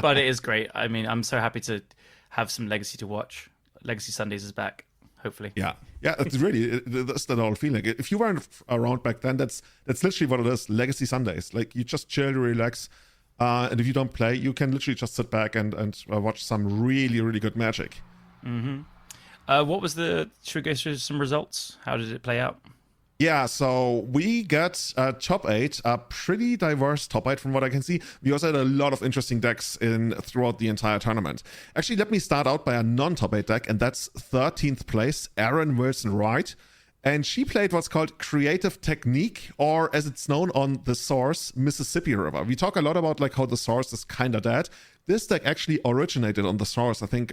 But it is great. I mean, I'm so happy to have some Legacy to watch. Legacy Sundays is back, hopefully. Yeah, it's really, that's that whole feeling. Like, if you weren't around back then, that's literally what it is. Legacy Sundays. Like, you just chill, relax. And if you don't play, you can literally just sit back and watch some really, really good Magic. What was should we go through some results? How did it play out? Yeah, so we got top 8, a pretty diverse top 8 from what I can see. We also had a lot of interesting decks throughout the entire tournament. Actually, let me start out by a non-top 8 deck, and that's 13th place, Aaron Wilson-Wright. And she played what's called Creative Technique, or as it's known on the source, Mississippi River. We talk a lot about like how the source is kind of dead. This deck actually originated on the source, I think...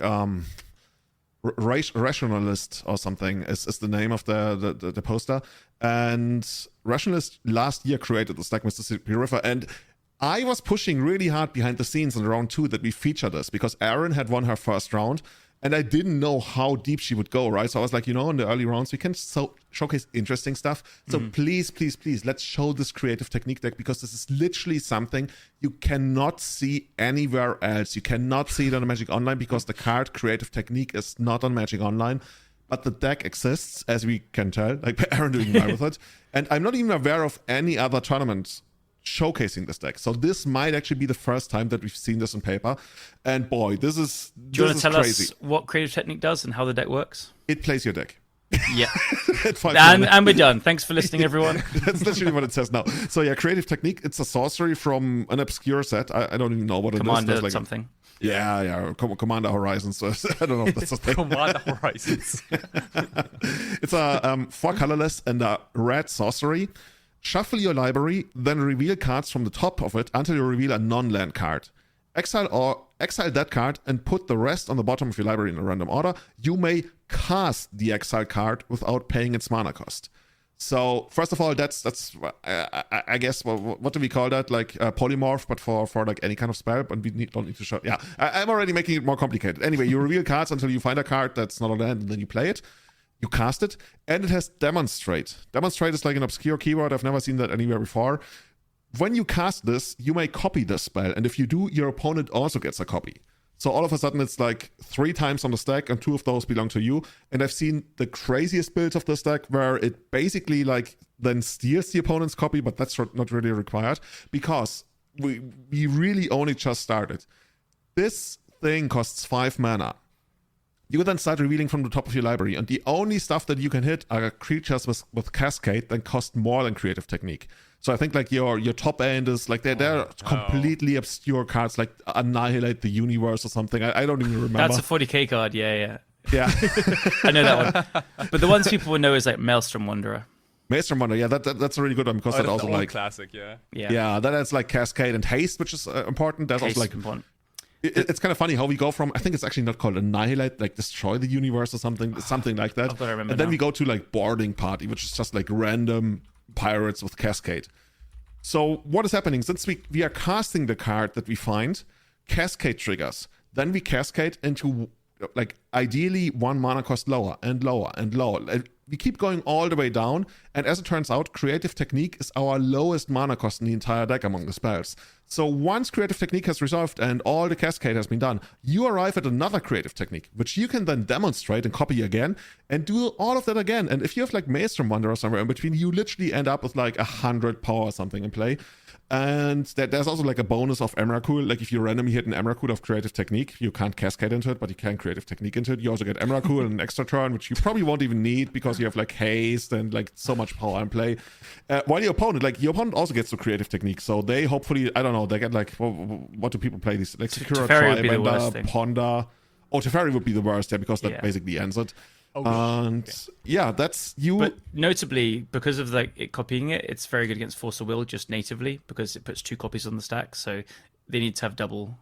Rationalist or something is the name of the poster, and Rationalist last year created this deck, Mississippi River, and I was pushing really hard behind the scenes in round 2 that we feature this because Aaron had won her first round and I didn't know how deep she would go, right? So I was like, in the early rounds we can showcase interesting stuff, so please let's show this Creative Technique deck, because this is literally something you cannot see anywhere else. You cannot see it on Magic Online because the card Creative Technique is not on Magic Online, but the deck exists, as we can tell, like Aaron doing well with it, and I'm not even aware of any other tournaments showcasing this deck. So this might actually be the first time that we've seen this on paper, and boy, this is Do you want to tell crazy. us what Creative Technique does and how the deck works? It plays your deck. Yeah. and we're done. Thanks for listening, everyone. That's literally what it says now. So yeah, Creative Technique, it's a sorcery from an obscure set. I don't even know what it is. Commander Like something. Yeah. Commander Horizons. So I don't know if that's a thing. Commander Horizons. It's a 4 colorless and a red sorcery. Shuffle your library, then reveal cards from the top of it until you reveal a non-land card. Exile that card and put the rest on the bottom of your library in a random order. You may cast the exile card without paying its mana cost. So first of all, that's I guess what do we call that? Like polymorph, but for like any kind of spell. But we don't need to show. Yeah, I'm already making it more complicated. Anyway, you reveal cards until you find a card that's not on land, and then you play it. You cast it, and it has Demonstrate. Demonstrate is like an obscure keyword. I've never seen that anywhere before. When you cast this, you may copy this spell, and if you do, your opponent also gets a copy. So all of a sudden, it's like 3 times on the stack, and 2 of those belong to you. And I've seen the craziest builds of this deck where it basically like then steals the opponent's copy, but that's not really required because we really only just started. This thing costs 5 mana. You then start revealing from the top of your library, and the only stuff that you can hit are creatures with Cascade that cost more than Creative Technique. So I think like your top end is like they're completely obscure cards like Annihilate the Universe or something. I don't even remember. That's a 40k card, yeah. Yeah. I know that one. But the ones people would know is like Maelstrom Wanderer. Maelstrom Wanderer, yeah, that's a really good one because that also like classic, yeah. Yeah, that has like Cascade and Haste, which is important. That's Haste also like important. It's kind of funny how we go from, I think it's actually not called Annihilate, like Destroy the Universe or something like that. I've got to remember and then now. we go to like Boarding Party, which is just like random pirates with Cascade. So what is happening? Since we are casting the card that we find, Cascade triggers. Then we cascade into like ideally 1 mana cost lower and lower and lower. We keep going all the way down, and as it turns out, Creative Technique is our lowest mana cost in the entire deck among the spells. So once Creative Technique has resolved and all the cascade has been done, you arrive at another Creative Technique, which you can then demonstrate and copy again, and do all of that again. And if you have like Maelstrom Wanderer somewhere in between, you literally end up with like 100 power or something in play. And there's also like a bonus of Emrakul. Like if you randomly hit an Emrakul of Creative Technique, you can't cascade into it, but you can Creative Technique into it. You also get Emrakul and an extra turn, which you probably won't even need because you have like haste and like so much power in play. While your opponent also gets the Creative Technique. So they hopefully, I don't know, they get like, what do people play these? Like Secura, Tribender, Ponder. Oh, Teferi would be the worst, yeah, because that basically ends it. That's you. But notably, because of like it copying it, it's very good against Force of Will just natively because it puts 2 copies on the stack. So they need to have double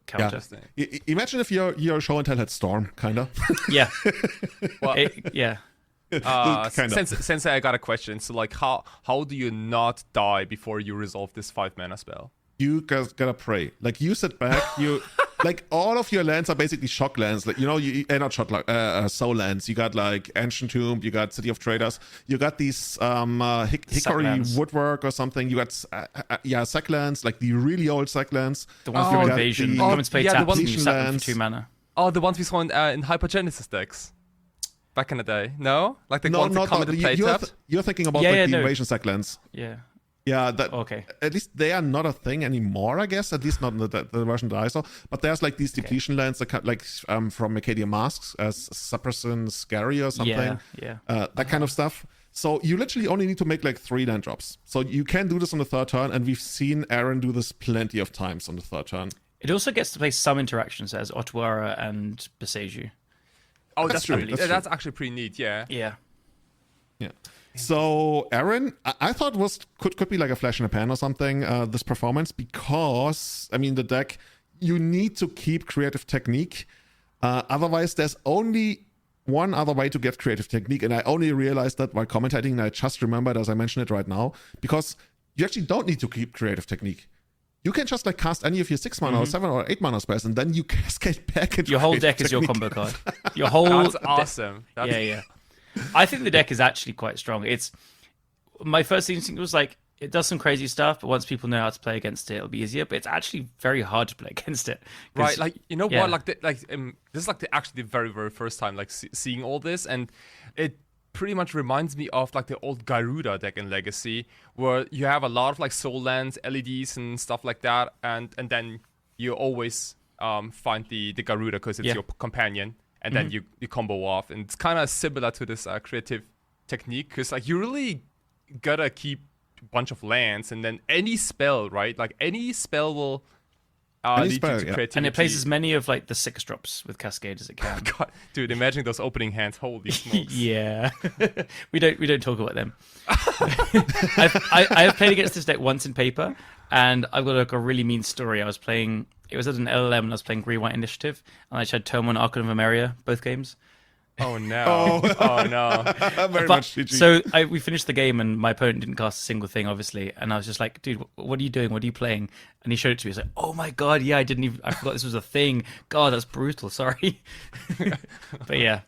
counter. Imagine if your show and tell had Storm, kinda. Yeah. Well, yeah. Sensei, I got a question. So like, how do you not die before you resolve this 5 mana spell? You guys gotta pray. Like you sit back, you like all of your lands are basically shock lands. Like not shock soul lands. You got like Ancient Tomb, you got City of Traders, you got these Hickory Woodwork or something. You got sack lands, like the really old sack lands. The ones from Invasion. Come and play taps and you sack them for 2 mana. Oh, the ones we saw in Hypergenesis decks back in the day. No, like the ones that come with the play taps. You're thinking about the Invasion sack lands. Yeah. Yeah, that Okay. at least they are not a thing anymore, I guess. At least not in the version that I saw. But there's like these depletion lands that like from Acadian Masks as Suppression Scary or something. Yeah. That kind of stuff. So you literally only need to make like 3 land drops. So you can do this on the 3rd turn, and we've seen Aaron do this plenty of times on the 3rd turn. It also gets to play some interactions as Otawara and Beseju. Oh, That's that's true. That's actually pretty neat. Yeah. Yeah. Yeah. So Aaron, I thought could be like a flash in a pan or something, this performance, because I mean the deck, you need to keep creative technique. Otherwise, there's only one other way to get creative technique, and I only realized that while commentating, and I just remembered as I mention it right now, because you actually don't need to keep creative technique. You can just like cast any of your 6 mana or 7 or 8 mana spells, and then you cascade back into Your whole creative deck is your technique. combo card. Your whole That's awesome. Yeah. I think the deck is actually quite strong. It's my first instinct was like it does some crazy stuff, but once people know how to play against it, it'll be easier. But it's actually very hard to play against it. Right, like you know yeah. what, like this is like actually the very very first time like seeing all this, and it pretty much reminds me of like the old Garuda deck in Legacy, where you have a lot of like soul lands, LEDs, and stuff like that, and then you always find the Garuda because it's your companion, and then you combo off, and it's kind of similar to this creative technique, because like you really gotta keep a bunch of lands, and then any spell, right? Like any spell will lead you to creativity. And it plays as many of like the 6 drops with Cascade as it can. God, dude, imagine those opening hands. Holy smokes. Yeah. we don't talk about them. I've played against this deck once in paper, and I've got like a really mean story. I was playing, it was at an LLM, and I was playing Green White Initiative, and I just had turn 1 Archon of Emeria both games. Oh no! Oh no! Very much GG. So we finished the game, and my opponent didn't cast a single thing, obviously. And I was just like, "Dude, what are you doing? What are you playing?" And he showed it to me. He's like, "Oh my god, yeah, I forgot this was a thing. God, that's brutal. Sorry." But yeah,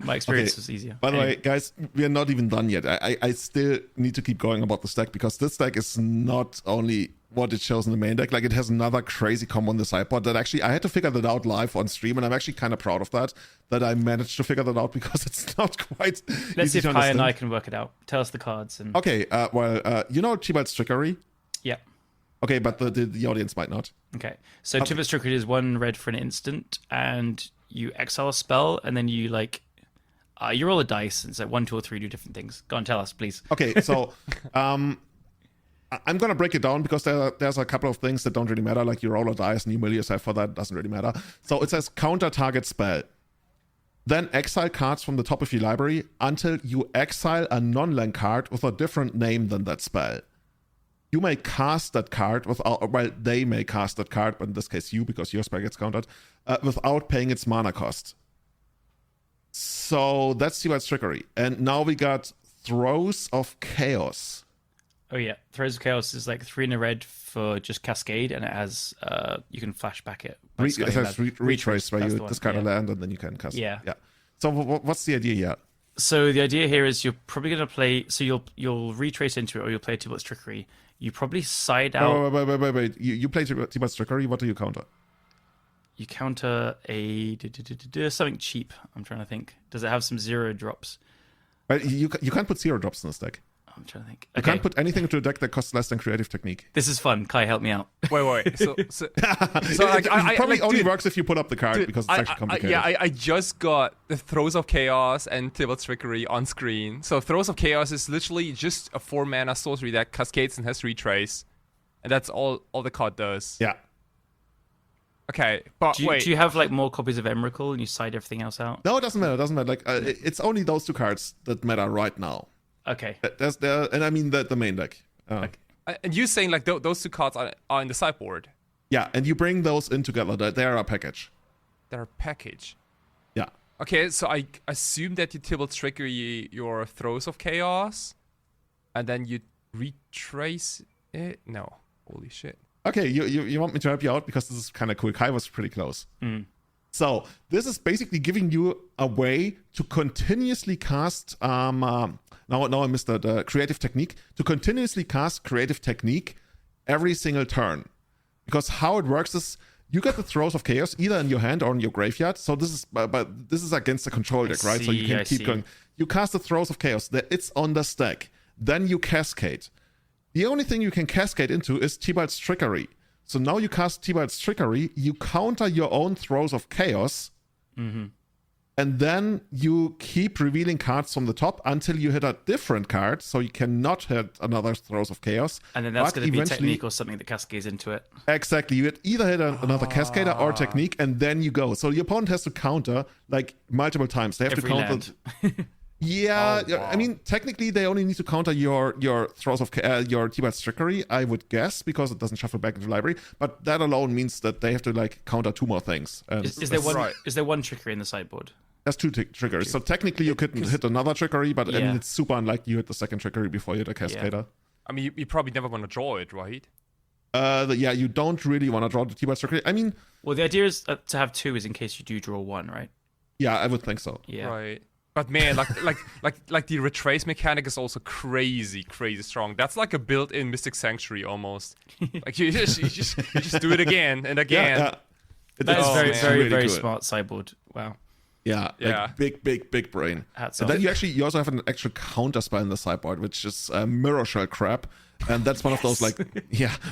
my experience was easier. By the way, guys, we are not even done yet. I still need to keep going about this deck, because this deck is not only what it shows in the main deck, like it has another crazy combo on the sideboard that actually I had to figure that out live on stream, and I'm actually kind of proud of that I managed to figure that out, because it's not quite Let's see easy if to Kai understand. and I can work it out. Tell us the cards. And Okay, you know Chibalt's Trickery? yeah. Okay, but the audience might not. Okay. So Tibbet's Trickery is 1 red for an instant, and you exile a spell, and then you like you roll a dice, and it's like 1, 2, or 3 do different things. Go on, tell us, please. Okay, so I'm gonna break it down, because there's a couple of things that don't really matter, like you roll a dice and you mill yourself for that, doesn't really matter. So it says counter target spell. Then exile cards from the top of your library until you exile a non-land card with a different name than that spell. You may cast that card they may cast that card, but in this case you, because your spell gets countered, without paying its mana cost. So that's Tibalt's Trickery. And now we got Throes of Chaos. Oh yeah, Throes of Chaos is like 3 in a red for just Cascade, and it has you can flashback it. It has retrace, where that's you the one, discard a land and then you can cast. Yeah. So what's the idea here? So the idea here is you're probably going to play. So you'll retrace into it, or you'll play Tibalt's Trickery. You probably side out. Wait. You play Tibalt's Trickery. What do you counter? You counter a something cheap. I'm trying to think. Does it have some 0 drops? But you can't put 0 drops in this deck. I'm trying to think. You can't put anything into a deck that costs less than creative technique. This is fun. Kai, help me out. Wait. So like, it probably only dude, works if you put up the card, dude, because it's actually complicated. I just got the Throes of Chaos and Tibalt's Trickery on screen. So Throes of Chaos is literally just a 4 mana sorcery that cascades and has retrace, and that's all the card does. Yeah. Okay, but Do you have like more copies of Emrakul and you side everything else out? No, it doesn't matter. Like it's only those 2 cards that matter right now. Okay. And I mean the main deck. And you saying like those 2 cards are in the sideboard? Yeah, and you bring those in together. They're a package. They're a package. Yeah. Okay, so I assume that you Tibalt's Trickery your Throes of Chaos, and then you retrace it. No, holy shit. Okay, you want me to help you out, because this is kind of cool. Kai was pretty close. So this is basically giving you a way to continuously cast. Now I missed the creative technique. To continuously cast creative technique every single turn, because how it works is you get the Throes of Chaos either in your hand or in your graveyard. So this is against the control deck, right? So you can keep going. You cast the Throes of Chaos. It's on the stack. Then you cascade. The only thing you can cascade into is Tibalt's Trickery. So now you cast Tibalt's Trickery, you counter your own throws of chaos, and then you keep revealing cards from the top until you hit a different card, so you cannot hit another throws of chaos. And then that's going to be technique or something that cascades into it. Exactly. You either hit another cascader or technique, and then you go. So your opponent has to counter like multiple times. They have Every to counter. Yeah, I mean, technically they only need to counter your throws of your Tibalt's Trickery, I would guess, because it doesn't shuffle back into the library. But that alone means that they have to like counter 2 more things. Is there one trickery in the sideboard? There's 2 triggers. So technically you could hit another trickery, but I mean, it's super unlikely you hit the second trickery before you hit a cascader. Yeah. I mean, you probably never want to draw it, right? You don't really want to draw the Tibalt's Trickery. I mean, well, the idea is to have 2 is in case you do draw 1, right? Yeah, I would think so. Yeah. Right. But man, like the retrace mechanic is also crazy strong. That's like a built-in Mystic Sanctuary almost. Like you just do it again and again. Yeah. That is very really very good. Smart sideboard. Wow. Yeah. Like big brain. Hats And off. then you also have an actual counter spell in the sideboard, which is Mirror Shell crap. And that's one of those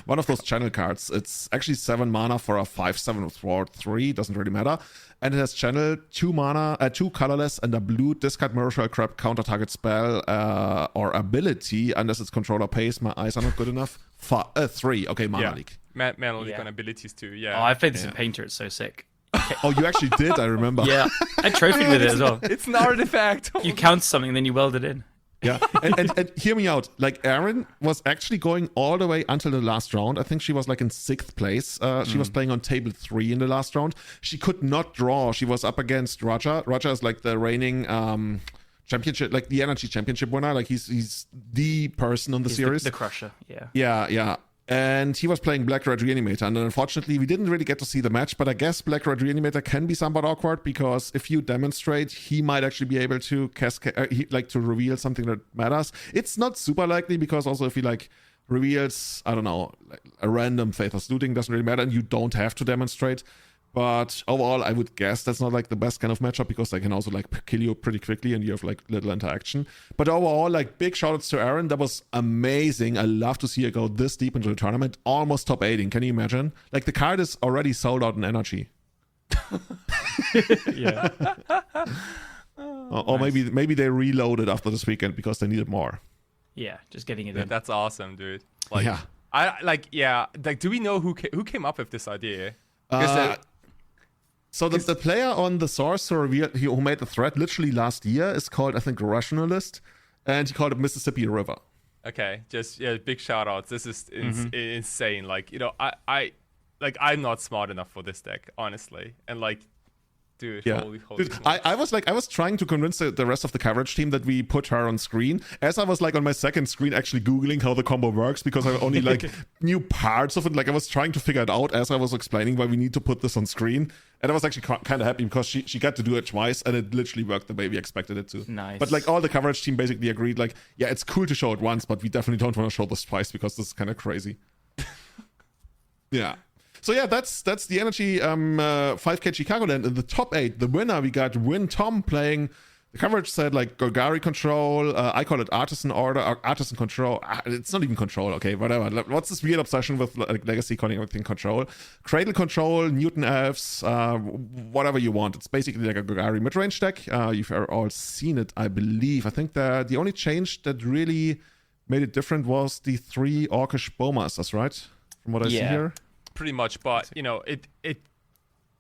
one of those channel cards. It's actually 7 mana for a 5/7 with Ward 3, doesn't really matter. And it has channel 2 mana, 2 colorless, and a blue discard Mirror Shell crap counter target spell or ability unless its controller pays. My eyes are not good enough. 3. Okay, Mana Leak. Mana Leak on abilities too. Yeah. Oh, I played this in Painter. It's so sick. Oh, you actually did? I remember. Yeah, I trophied with it as well. It's an artifact. You count something, then you weld it in. Yeah, and hear me out. Like, Erin was actually going all the way until the last round. I think she was like in 6th place. She was playing on table 3 in the last round. She could not draw. She was up against Roger. Roger is like the reigning championship, like the NRG championship winner. Like he's the person on the series. The crusher. Yeah. Yeah. And he was playing Black Red Reanimator, and unfortunately we didn't really get to see the match, but I guess Black Red Reanimator can be somewhat awkward because if you demonstrate, he might actually be able to cascade, to reveal something that matters. It's not super likely because also if he like reveals, I don't know, like a random Faithless Looting, doesn't really matter, and you don't have to demonstrate. But overall, I would guess that's not like the best kind of matchup because they can also like kill you pretty quickly and you have like little interaction. But overall, like big shout outs to Erin. That was amazing. I love to see her go this deep into the tournament. Almost top 8. Can you imagine? Like the card is already sold out in NRG. Yeah. Or Nice. maybe they reloaded after this weekend because they needed more. Yeah, just getting it in. That's awesome, dude. Like, Yeah. do we know who came up with this idea? So the player on the source who made the thread literally last year is called, I think, Rationalist, and he called it Mississippi River. Okay, just big shout outs. This is insane. Like, I'm not smart enough for this deck, honestly. And like, dude, holy Dude, I was trying to convince the rest of the coverage team that we put her on screen. As I was like on my second screen actually Googling how the combo works because I only like knew parts of it. Like I was trying to figure it out as I was explaining why we need to put this on screen. And I was actually kind of happy because she got to do it twice and it literally worked the way we expected it to. Nice. But like all the coverage team basically agreed like, yeah, it's cool to show it once, but we definitely don't want to show this twice because this is kind of crazy. Yeah. So yeah, that's the NRG 5K Chicagoland in the top 8. The winner, we got Win Tom playing. The coverage said like Golgari Control. I call it Artisan Order or Artisan Control. It's not even Control. Okay, whatever. What's this weird obsession with like Legacy calling everything Control? Cradle Control, Newton Elves, whatever you want. It's basically like a Golgari midrange deck. You've all seen it, I believe. I think the only change that really made it different was the 3 Orcish Bowmasters, right? From what I see here. Pretty much, but it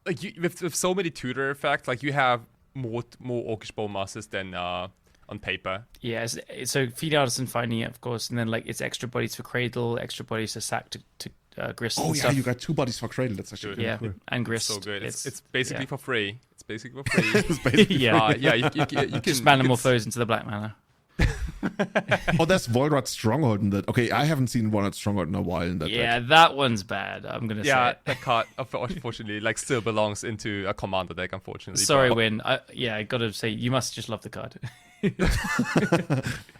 like with so many tutor effects, like you have more Orcish Bowmasters than on paper. Yeah, so feed artisan finding it, of course, and then like it's extra bodies for Cradle, extra bodies to sack to Grist. Oh and yeah, stuff. you got 2 bodies for Cradle. That's actually really cool. And Grist. So good. It's basically for free. It's basically for free. It's basically You can just metamorphose into the black mana. Oh, there's Volrad Stronghold in that. Okay, I haven't seen Volrad Stronghold in a while in that deck. That one's bad. I'm gonna say. Yeah, that card unfortunately like still belongs into a commander deck. Unfortunately. Sorry, Win. I gotta say you must just love the card.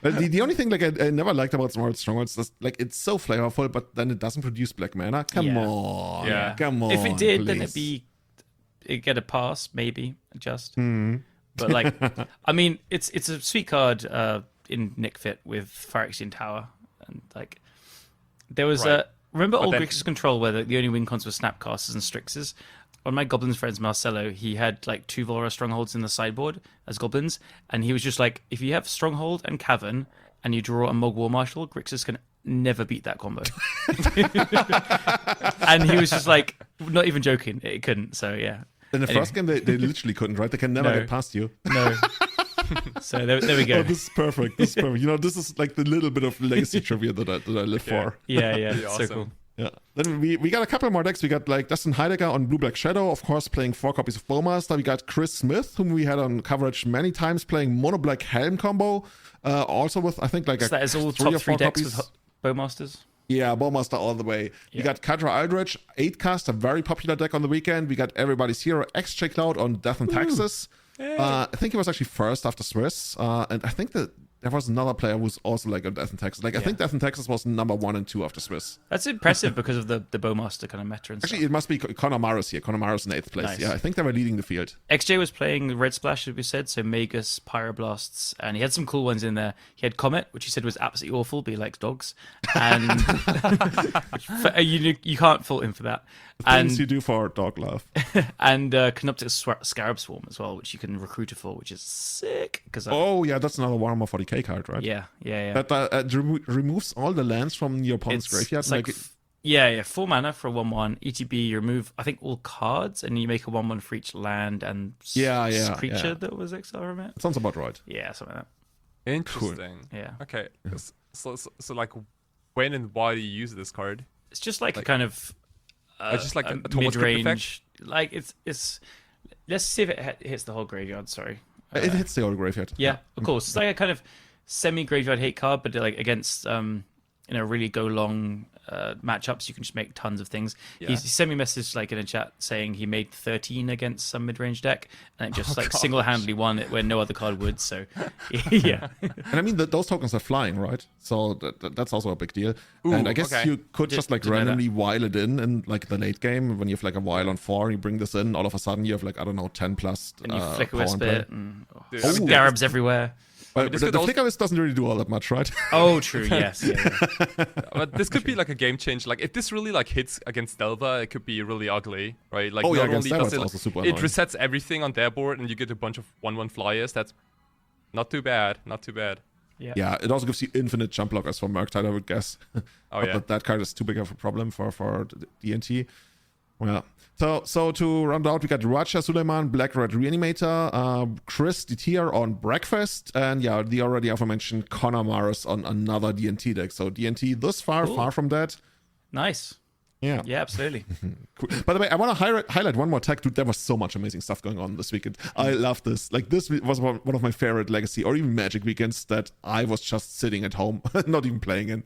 But the only thing like I never liked about Volrad Stronghold is just, like it's so flavorful, but then it doesn't produce black mana. Come on, come on. If it did, please. then it'd get a pass, maybe just. But like, I mean, it's a sweet card in Nick Fit with Phyrexian Tower, and like, There was Right. remember old then- Grixis Control where the only win cons were Snapcasters and Strixes? On my Goblins friends, Marcelo, he had like 2 Volra Strongholds in the sideboard as Goblins, and he was just like, if you have Stronghold and Cavern, and you draw a Mog War Marshal, Grixis can never beat that combo. And he was just like, not even joking, it couldn't, so yeah. In the first game, they literally couldn't, right? They can never No. get past you. No. So there we go. Oh, this is perfect. This is perfect. You know, this is like the little bit of legacy trivia that I live for. Yeah, Pretty so awesome. cool. Yeah. Then we got a couple more decks. We got like Dustin Heidegger on Blue Black Shadow, of course, playing 4 copies of Bowmaster. We got Chris Smith, whom we had on coverage many times, playing Mono Black Helm combo. Also with, I think, like So that is all 3 or top 3 4 decks copies. with Bowmasters? Yeah, Bowmaster all the way. We Yeah. got Kadra Aldrich, 8 cast, a very popular deck on the weekend. We got Everybody's Hero, XJ Cloud on Death and Taxes. I think he was actually first after Swiss. And I think that there was another player who was also like on Death and Taxes. Like, I think Death and Taxes was number 1 and 2 after Swiss. That's impressive because of the Bowmaster kind of meta and Actually, stuff. it must be Conor Maris here. Conor Maris in 8th place. Nice. Yeah, I think they were leading the field. XJ was playing Red Splash, as we said, so Magus, Pyroblasts, and he had some cool ones in there. He had Comet, which he said was absolutely awful, but he likes dogs. And you can't fault him for that. Things you And do for dog love. Canoptic Scarab Swarm as well, which you can recruit for, which is sick. Because Oh, yeah, that's another Warhammer 40k card, right? yeah. That removes all the lands from your opponent's graveyard. It's like, Like, 4 mana for a 1/1. ETB, you remove, I think, all cards, and you make a 1/1 for each land and creature that was exiled from it. sounds about right. Yeah, something like that. Interesting. Yeah. Okay. So like, when and why do you use this card? It's just like a kind of just like a Thomas Crypt mid-range. Like it's. Let's see if it hits the whole graveyard. Sorry. It hits the old graveyard. Yeah, of course. It's like a kind of semi-graveyard hate card, but like against really go long matchups, you can just make tons of things. Yeah. He sent me a message like in a chat saying he made 13 against some mid-range deck, and it just gosh. single-handedly won it where no other card would. So yeah, And I mean, those tokens are flying, right? So that's also a big deal. Ooh, and I guess okay. you could just like Didn't know that. randomly while it in like the late game when you have like a while on 4, you bring this in, all of a sudden you have like, I don't know, 10 plus and you flicker power wisp in play. it, and Dude, I mean, scarabs everywhere. But this the could also- flicker wisp doesn't really do all that much, right? Oh, true. Yes. Yeah. But this could be like a game change. Like if this really like hits against Delva, it could be really ugly, right? Like Oh, yeah, not against only Delva does it's it, also super it annoying. resets everything on their board, and you get a bunch of 1/1 flyers. That's not too bad. Not too bad. Yeah, it also gives you infinite jump blockers for Murktide, I would guess. Oh yeah. But that card is too big of a problem for D&T. Well, so to round out, we got Raja Suleiman, Black Red Reanimator, Chris DTR on Breakfast, and yeah, the already aforementioned Conor Maris on another D&T deck. So D&T this far from that. Nice. Yeah. Yeah, absolutely. Cool. By the way, I want to highlight one more tech, dude. There was so much amazing stuff going on this weekend. I love this. Like, this was one of my favorite Legacy or even Magic weekends that I was just sitting at home, not even playing in.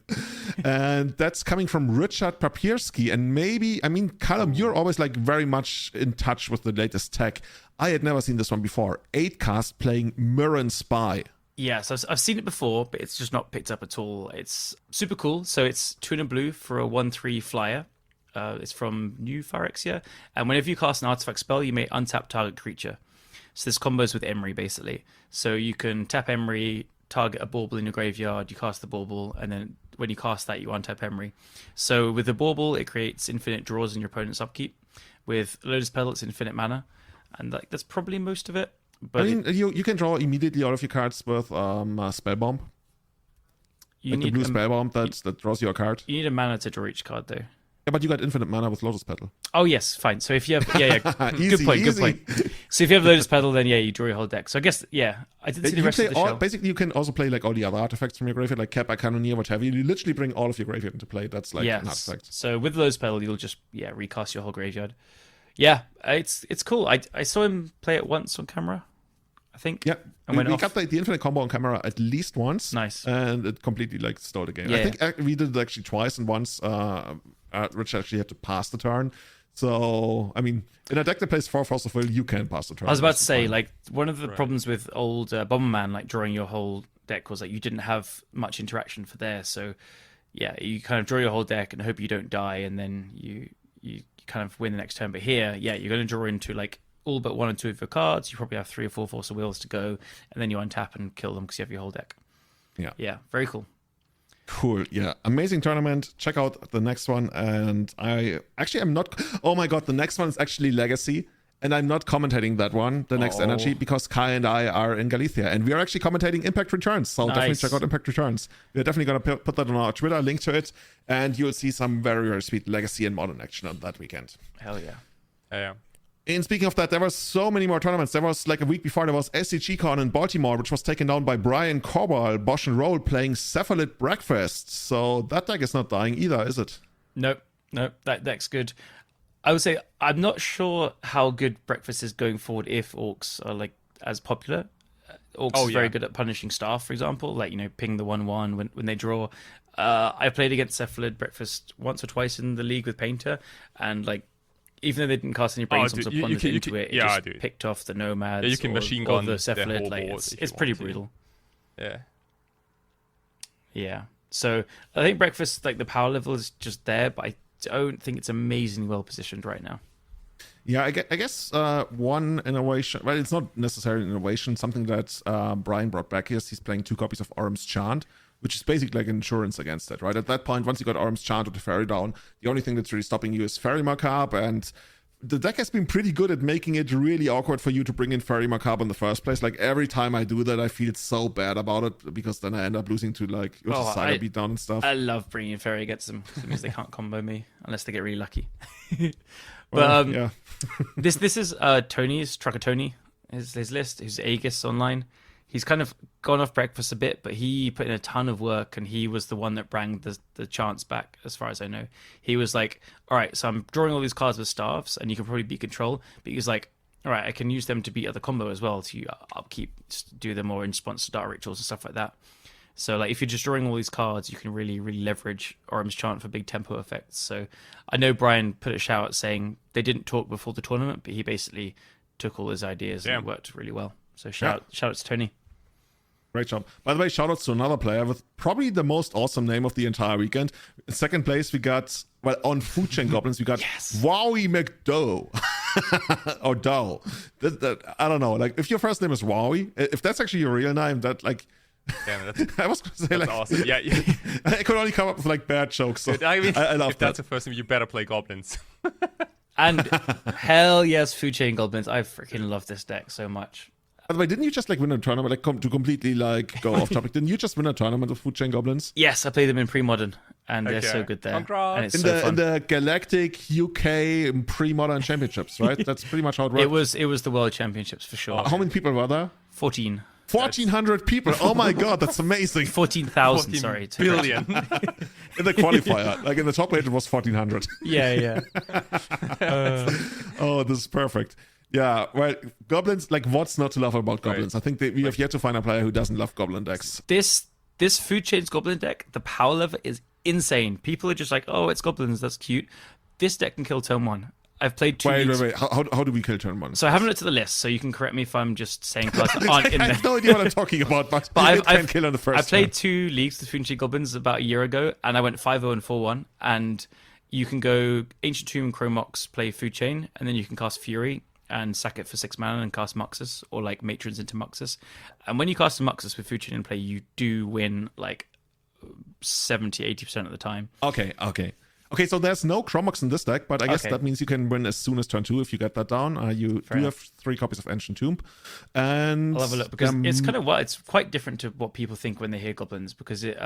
And that's coming from Richard Papierski. And maybe, I mean, Callum, you're always like very much in touch with the latest tech. I had never seen this one before. 8 cast playing Mirren Spy. Yeah, so I've seen it before, but it's just not picked up at all. It's super cool. So it's 2 and a blue for a 1/3 flyer. It's from New Phyrexia. And whenever you cast an artifact spell, you may untap target creature. So this combos with Emery, basically. So you can tap Emery, target a bauble in your graveyard, you cast the bauble, and then when you cast that, you untap Emery. So with the bauble, it creates infinite draws in your opponent's upkeep. With Lotus Petal, it's infinite mana. And like that's probably most of it. But I mean, you can draw immediately all of your cards with Spellbomb. you Like the blue Spellbomb that draws you a card. you need a mana to draw each card, though. Yeah, but you got infinite mana with Lotus Petal. Oh yes, fine. So if you have Easy, good point. easy. So if you have Lotus Petal, then yeah, you draw your whole deck. So I guess I didn't see the You rest play of the all, show. basically, you can also play like all the other artifacts from your graveyard, like Kappa, Cannoneer, what have you. You literally bring all of your graveyard into play. That's like an artifact. So with Lotus Petal, you'll just recast your whole graveyard. Yeah, it's cool. I saw him play it once on camera, I think. Yeah, And we went got the infinite combo on camera at least once. Nice. And it completely like stole the game. Yeah, I think we did it actually twice, and once Rich actually had to pass the turn. So, I mean, in a deck that plays 4 Force of Will, you can pass the turn. I was about to That's say, fine. like, one of the problems with old Bomberman, like, drawing your whole deck was, like, you didn't have much interaction for there. So, yeah, you kind of draw your whole deck and hope you don't die, and then you kind of win the next turn. But here, yeah, you're going to draw into, like, all but 1 or 2 of your cards. You probably have 3 or 4 Force of Wills to go, and then you untap and kill them because you have your whole deck. Yeah. Yeah, very cool. Cool. Yeah. Amazing tournament. Check out the next one. And I'm not. Oh my God. The next one is actually Legacy. And I'm not commentating that one, the next NRG, because Kai and I are in Galicia. And we are actually commentating Impact Returns. So definitely check out Impact Returns. We're definitely going to put that on our Twitter, link to it. And you'll see some very, very sweet Legacy and Modern action on that weekend. Hell yeah. Yeah. And speaking of that, there were so many more tournaments. There was like a week before, there was SCG Con in Baltimore, which was taken down by Brian Corball, Bosch and Roll, playing Cephalid Breakfast. So that deck is not dying either, is it? Nope. That deck's good. I would say I'm not sure how good Breakfast is going forward if Orcs are like as popular. Orcs is very good at punishing staff, for example, like, ping the 1/1 when they draw. I played against Cephalid Breakfast once or twice in the league with Painter, and like, even though they didn't cast any brainstorms or ponders into it, it just picked off the Nomads. Yeah, you can machine gun the Cephalid. Like, it's pretty brutal. Yeah. So I think Breakfast, like, the power level is just there, but I don't think it's amazingly well positioned right now. Yeah, I guess one innovation, well, it's not necessarily an innovation, something that Brian brought back is he's playing 2 copies of Orm's Chant, which is basically like insurance against it, right? At that point, once you got Orm's Chant or the Fairy down, the only thing that's really stopping you is Fairy Macabre, and the deck has been pretty good at making it really awkward for you to bring in Fairy Macabre in the first place. Like, every time I do that, I feel so bad about it, because then I end up losing to, like, Cider Beatdown and stuff. I love bringing in Fairy against them, because it means they can't combo me, unless they get really lucky. But yeah. this is Tony's, Trucker Tony, his list, who's Aegis online. He's kind of gone off Breakfast a bit, but he put in a ton of work, and he was the one that brought the chance back, as far as I know. He was like, all right, so I'm drawing all these cards with staffs, and you can probably beat control, but he was like, all right, I can use them to beat other combo as well, to upkeep, do them more in response to Dark Rituals and stuff like that. So, like, if you're just drawing all these cards, you can really, really leverage Orm's Chant for big tempo effects. So I know Brian put a shout out saying they didn't talk before the tournament, but he basically took all his ideas and it worked really well. So shout out to Tony. Great job. By the way, shout outs to another player with probably the most awesome name of the entire weekend. In second place, we got, well, on Food Chain Goblins, we got Wowie McDoe. Or Doe. I don't know. Like, if your first name is Wowie, if that's actually your real name, that, like, damn, I was going to say, like, awesome. Yeah. I could only come up with, like, bad jokes. So I mean, I love if that's the first name, you better play Goblins. And hell yes, Food Chain Goblins. I freaking love this deck so much. By the way, didn't you just, like, win a tournament, like, to completely, like, go off topic? Didn't you just win a tournament of Food Chain Goblins? Yes, I played them in pre-modern, and they're so good there. Congrats. And it's so fun. In the Galactic UK pre-modern championships, right? That's pretty much how it works. It was the World Championships for sure. How many people were there? 14. 1,400 people. Oh my God, that's amazing. 14,000, sorry. Billion. In the qualifier. Like, in the top 8, it was 1,400. Yeah. Oh, this is perfect. Yeah, well, Goblins, like, what's not to love about Goblins? Right. I think we have yet to find a player who doesn't love Goblin decks. This Food Chain's Goblin deck, the power level is insane. People are just like, oh, it's Goblins, that's cute. This deck can kill turn 1. I've played 2 leagues. Wait. How do we kill turn 1? So I haven't looked at the list, so you can correct me if I'm just saying cards that aren't in there. I have no idea what I'm talking about, but I've kill on the first. I played 2 leagues with Food Chain Goblins about a year ago, and I went 5-0 and 4-1. And you can go Ancient Tomb, Chromox, play Food Chain, and then you can cast Fury and sack it for 6 mana and cast Muxus, or like Matrons into Muxus. And when you cast a Muxus with Food Chain in play, you do win like 70-80% of the time. Okay, so there's no Chromox in this deck, but I guess that means you can win as soon as turn 2 if you get that down. You have 3 copies of Ancient Tomb. And I'll have a look, because it's kind of it's quite different to what people think when they hear Goblins, because it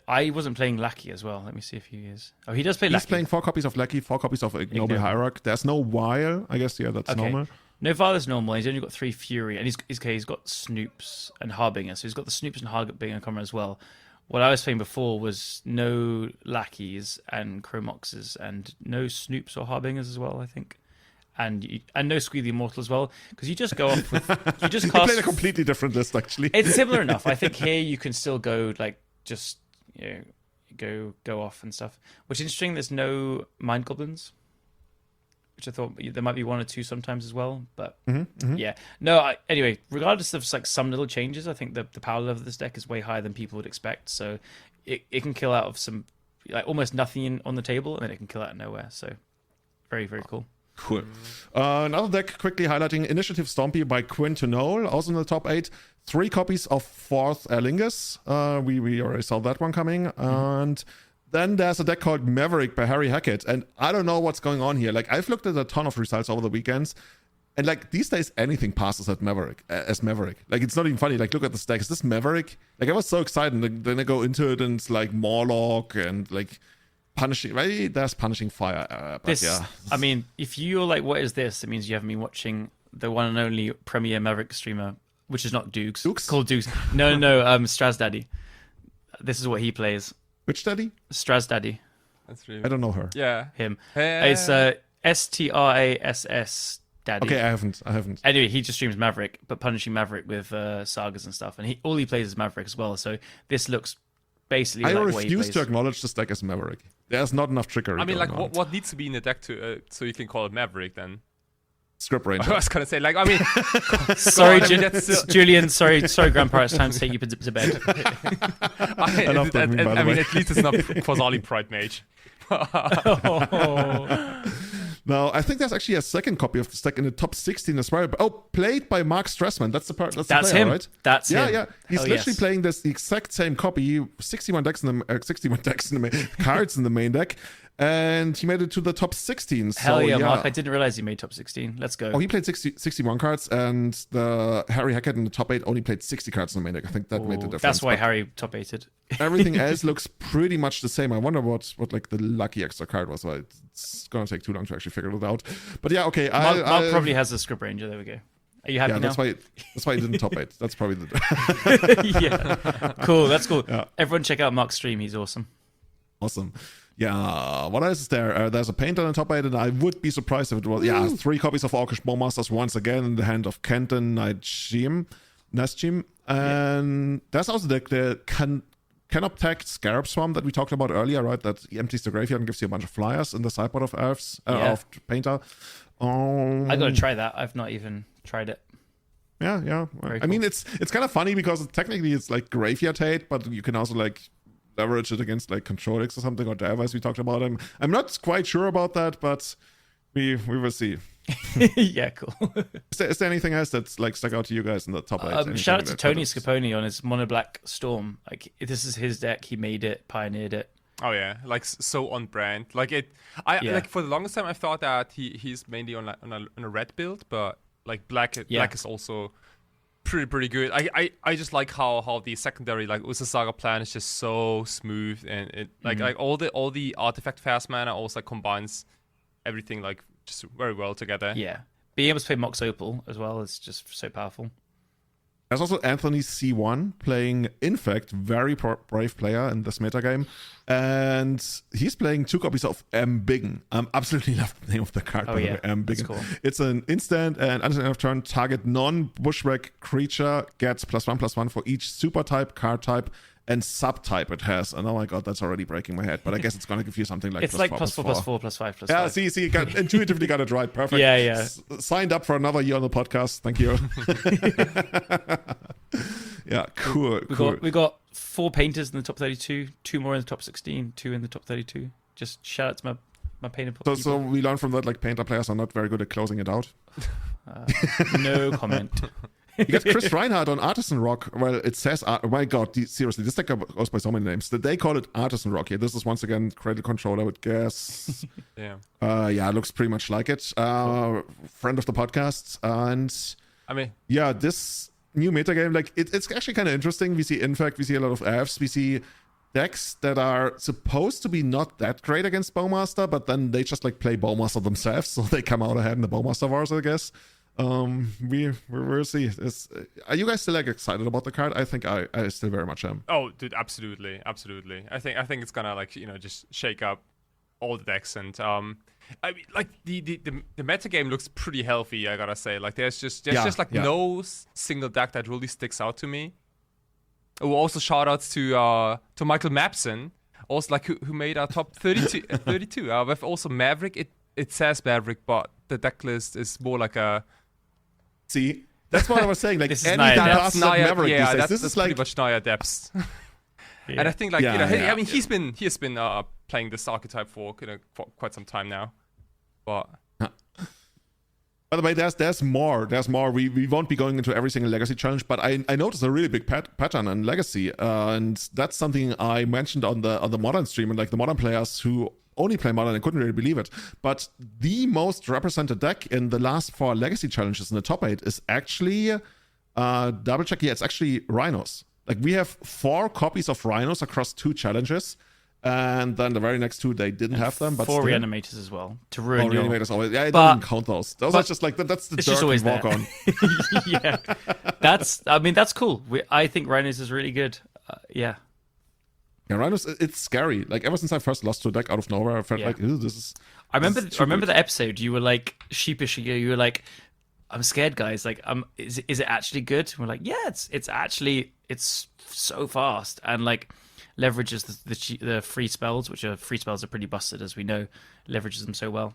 I wasn't playing Lackey as well. Let me see if he is. Oh, he does play Lackey. He's playing 4 copies of Lackey, 4 copies of Ignoble Hierarch. There's no Wile. I guess, that's normal. No Vile's normal. He's only got 3 Fury, and he's got Snoops and Harbinger. So he's got the Snoops and Harbinger common as well. What I was playing before was no Lackeys and Chromoxes, and no Snoops or Harbingers as well, I think. And no Squeal the Immortal as well, because you just go off with... You just cast... You played a completely different list, actually. It's similar enough. I think here you can still go, like, just, go off and stuff. Which is interesting, there's no Mind Goblins, which I thought there might be 1 or 2 sometimes as well, but yeah. No, anyway, regardless of like some little changes, I think the power level of this deck is way higher than people would expect, so it can kill out of some, like, almost nothing on the table, and then it can kill out of nowhere, so very, very cool. Cool. Another deck quickly highlighting Initiative Stompy by Quinn to Knoll, also in the top 8. 3 copies of 4th Erlingus. We already saw that one coming. And then there's a deck called Maverick by Harry Hackett. And I don't know what's going on here. Like, I've looked at a ton of results over the weekends. And like these days, anything passes at Maverick as Maverick. Like, it's not even funny. Like, look at this deck. Is this Maverick? Like, I was so excited. And then I go into it and it's like Morlock and like punishing. Right? There's punishing fire. But yeah. I mean, if you're like, what is this? It means you haven't been watching the one and only Premier Maverick streamer, which is not Dukes. Dukes? Called Dukes. No, Straz Daddy. This is what he plays. Which daddy? Straz Daddy. That's really. I don't know her. Yeah. Him. Hey. It's STRASS Daddy. Okay, I haven't. Anyway, he just streams Maverick, but punishing Maverick with sagas and stuff, and all he plays is Maverick as well. So this looks basically. I like what he refuse plays. to acknowledge this deck as Maverick. There's not enough trickery. I mean, like, going on. what needs to be in the deck to so you can call it Maverick then? Script range. I was gonna say, like, I mean, Sorry, God, I mean, that's still- Julian. Sorry, Grandpa. It's time to take you to bed. I love that meme, by the I mean, way. at least it's not Quasali Pride Mage. Now, I think there's actually a second copy of this deck in the top 16 as well. Oh, played by Mark Stressman. That's the That's player, him. right? That's yeah, him. yeah. He's Hell literally yes. playing the exact same copy. 61 decks in the 61 decks in the main, cards in the main deck, and he made it to the top 16. Hell so, yeah, Mark! I didn't realize he made top 16. Let's go. Oh, he played 61 cards, and the Harry Hackett in the top 8 only played 60 cards in the main deck. I think that made the difference. That's why But Harry top 8'd. everything else looks pretty much the same. I wonder what like the lucky extra card was. Well, it's gonna take too long to actually figure it out. But yeah, okay. Mark probably has a script ranger. There we go. Are you happy Yeah, now? that's why he didn't top 8. That's probably the Yeah. Cool. That's cool. Yeah. Everyone check out Mark's stream. He's awesome. awesome. Yeah, what else is there? There's a painter on the top 8, and I would be surprised if it was. Yeah, 3 copies of Orcish Bowmasters once again in the hand of Kenton Najim, and there's also the Canoptech Scarab Swarm that we talked about earlier, right? That empties the graveyard and gives you a bunch of flyers in the sideboard of elves of painter. I gotta try that. I've not even tried it. Yeah. Very I mean, cool. it's kind of funny because technically it's like graveyard hate, but you can also like leverage it against like control decks or something, or Java, as we talked about. I'm not quite sure about that, but we will see. Yeah, cool. Is there anything else that's like stuck out to you guys in the top 8? Anything Shout out to that Tony kind of- Scaponi on his Mono Black Storm. Like, this is his deck. He made it, pioneered it. Oh yeah, like so on brand. Like it, Yeah. like for the longest time I thought that he's mainly on a red build, but like black is also pretty good. I just like how the secondary like Usasaga plan is just so smooth, and it like all the artifact fast mana also combines everything like just very well together. Yeah. Being able to play Mox Opal as well is just so powerful. There's also Anthony C1 playing, in fact, very brave player in this metagame. And he's playing 2 copies of Mbiggen. I absolutely love the name of the card, by the way, Mbiggen. That's cool. It's an instant, and at the end of turn, target non-bushwhack creature gets +1/+1 for each super type, card type, and subtype it has. And oh my god, that's already breaking my head. But I guess it's going to give you something like It's like +4/+4/+5/+5. Yeah, see, intuitively got it right. Perfect. Yeah. Signed up for another year on the podcast. Thank you. Yeah, cool. We got 4 painters in the top 32, 2 more in the top 16, 2 in the top 32. Just shout out to my painter. So we learned from that, like, painter players are not very good at closing it out. No comment. You got Chris Reinhardt on Artisan Rock. Well, it says, oh my god, seriously, this deck goes by so many names. They call it Artisan Rock here. This is once again Cradle Control, I would guess. Yeah. Yeah, it looks pretty much like it. Friend of the podcast. And I mean, yeah, this new metagame, like, it's actually kind of interesting. We see Infect, we see a lot of elves, we see decks that are supposed to be not that great against Bowmaster, but then they just like play Bowmaster themselves, so they come out ahead in the Bowmaster Wars, I guess. We'll see. Are you guys still like excited about the card? I think I still very much am. oh dude, absolutely. I think it's gonna like just shake up all the decks, and I mean, like the meta game looks pretty healthy. I gotta say, like there's just no single deck that really sticks out to me. Oh, also shout outs to Michael Mapson, also like who made our top 32. 32. With also Maverick. It says Maverick, but the deck list is more like a. See, that's what I was saying. Like This is any Naya class That's of Naya, Maverick yeah, these days. that's, This that's is like pretty much Naya depths. Yeah. And I think like Yeah, I mean he has been playing this archetype for quite some time now, but By the way, there's more. There's more. We won't be going into every single Legacy challenge, but I noticed a really big pattern in Legacy, and that's something I mentioned on the Modern stream, and like the Modern players who only play Modern, I couldn't really believe it. But the most represented deck in the last 4 Legacy challenges in the top 8 is actually double check. Yeah, it's actually Rhinos. Like we have 4 copies of Rhinos across 2 challenges. And then the very next 2, they didn't have them. But 4 still. Reanimators as well to ruin your... Reanimators always. Yeah, I don't even count those. Those are just like that's the dirt we walk on. Yeah, that's cool. I think Rhinos is really good. Yeah. Yeah, Rhinos. It's scary. Like ever since I first lost to a deck out of nowhere, I felt like, ooh, this is. I remember the episode. You were like sheepish. You were like, "I'm scared, guys. Like, is it actually good?" And we're like, "Yeah, it's so fast and like." Leverages the free spells, which are free spells are pretty busted, as we know. Leverages them so well.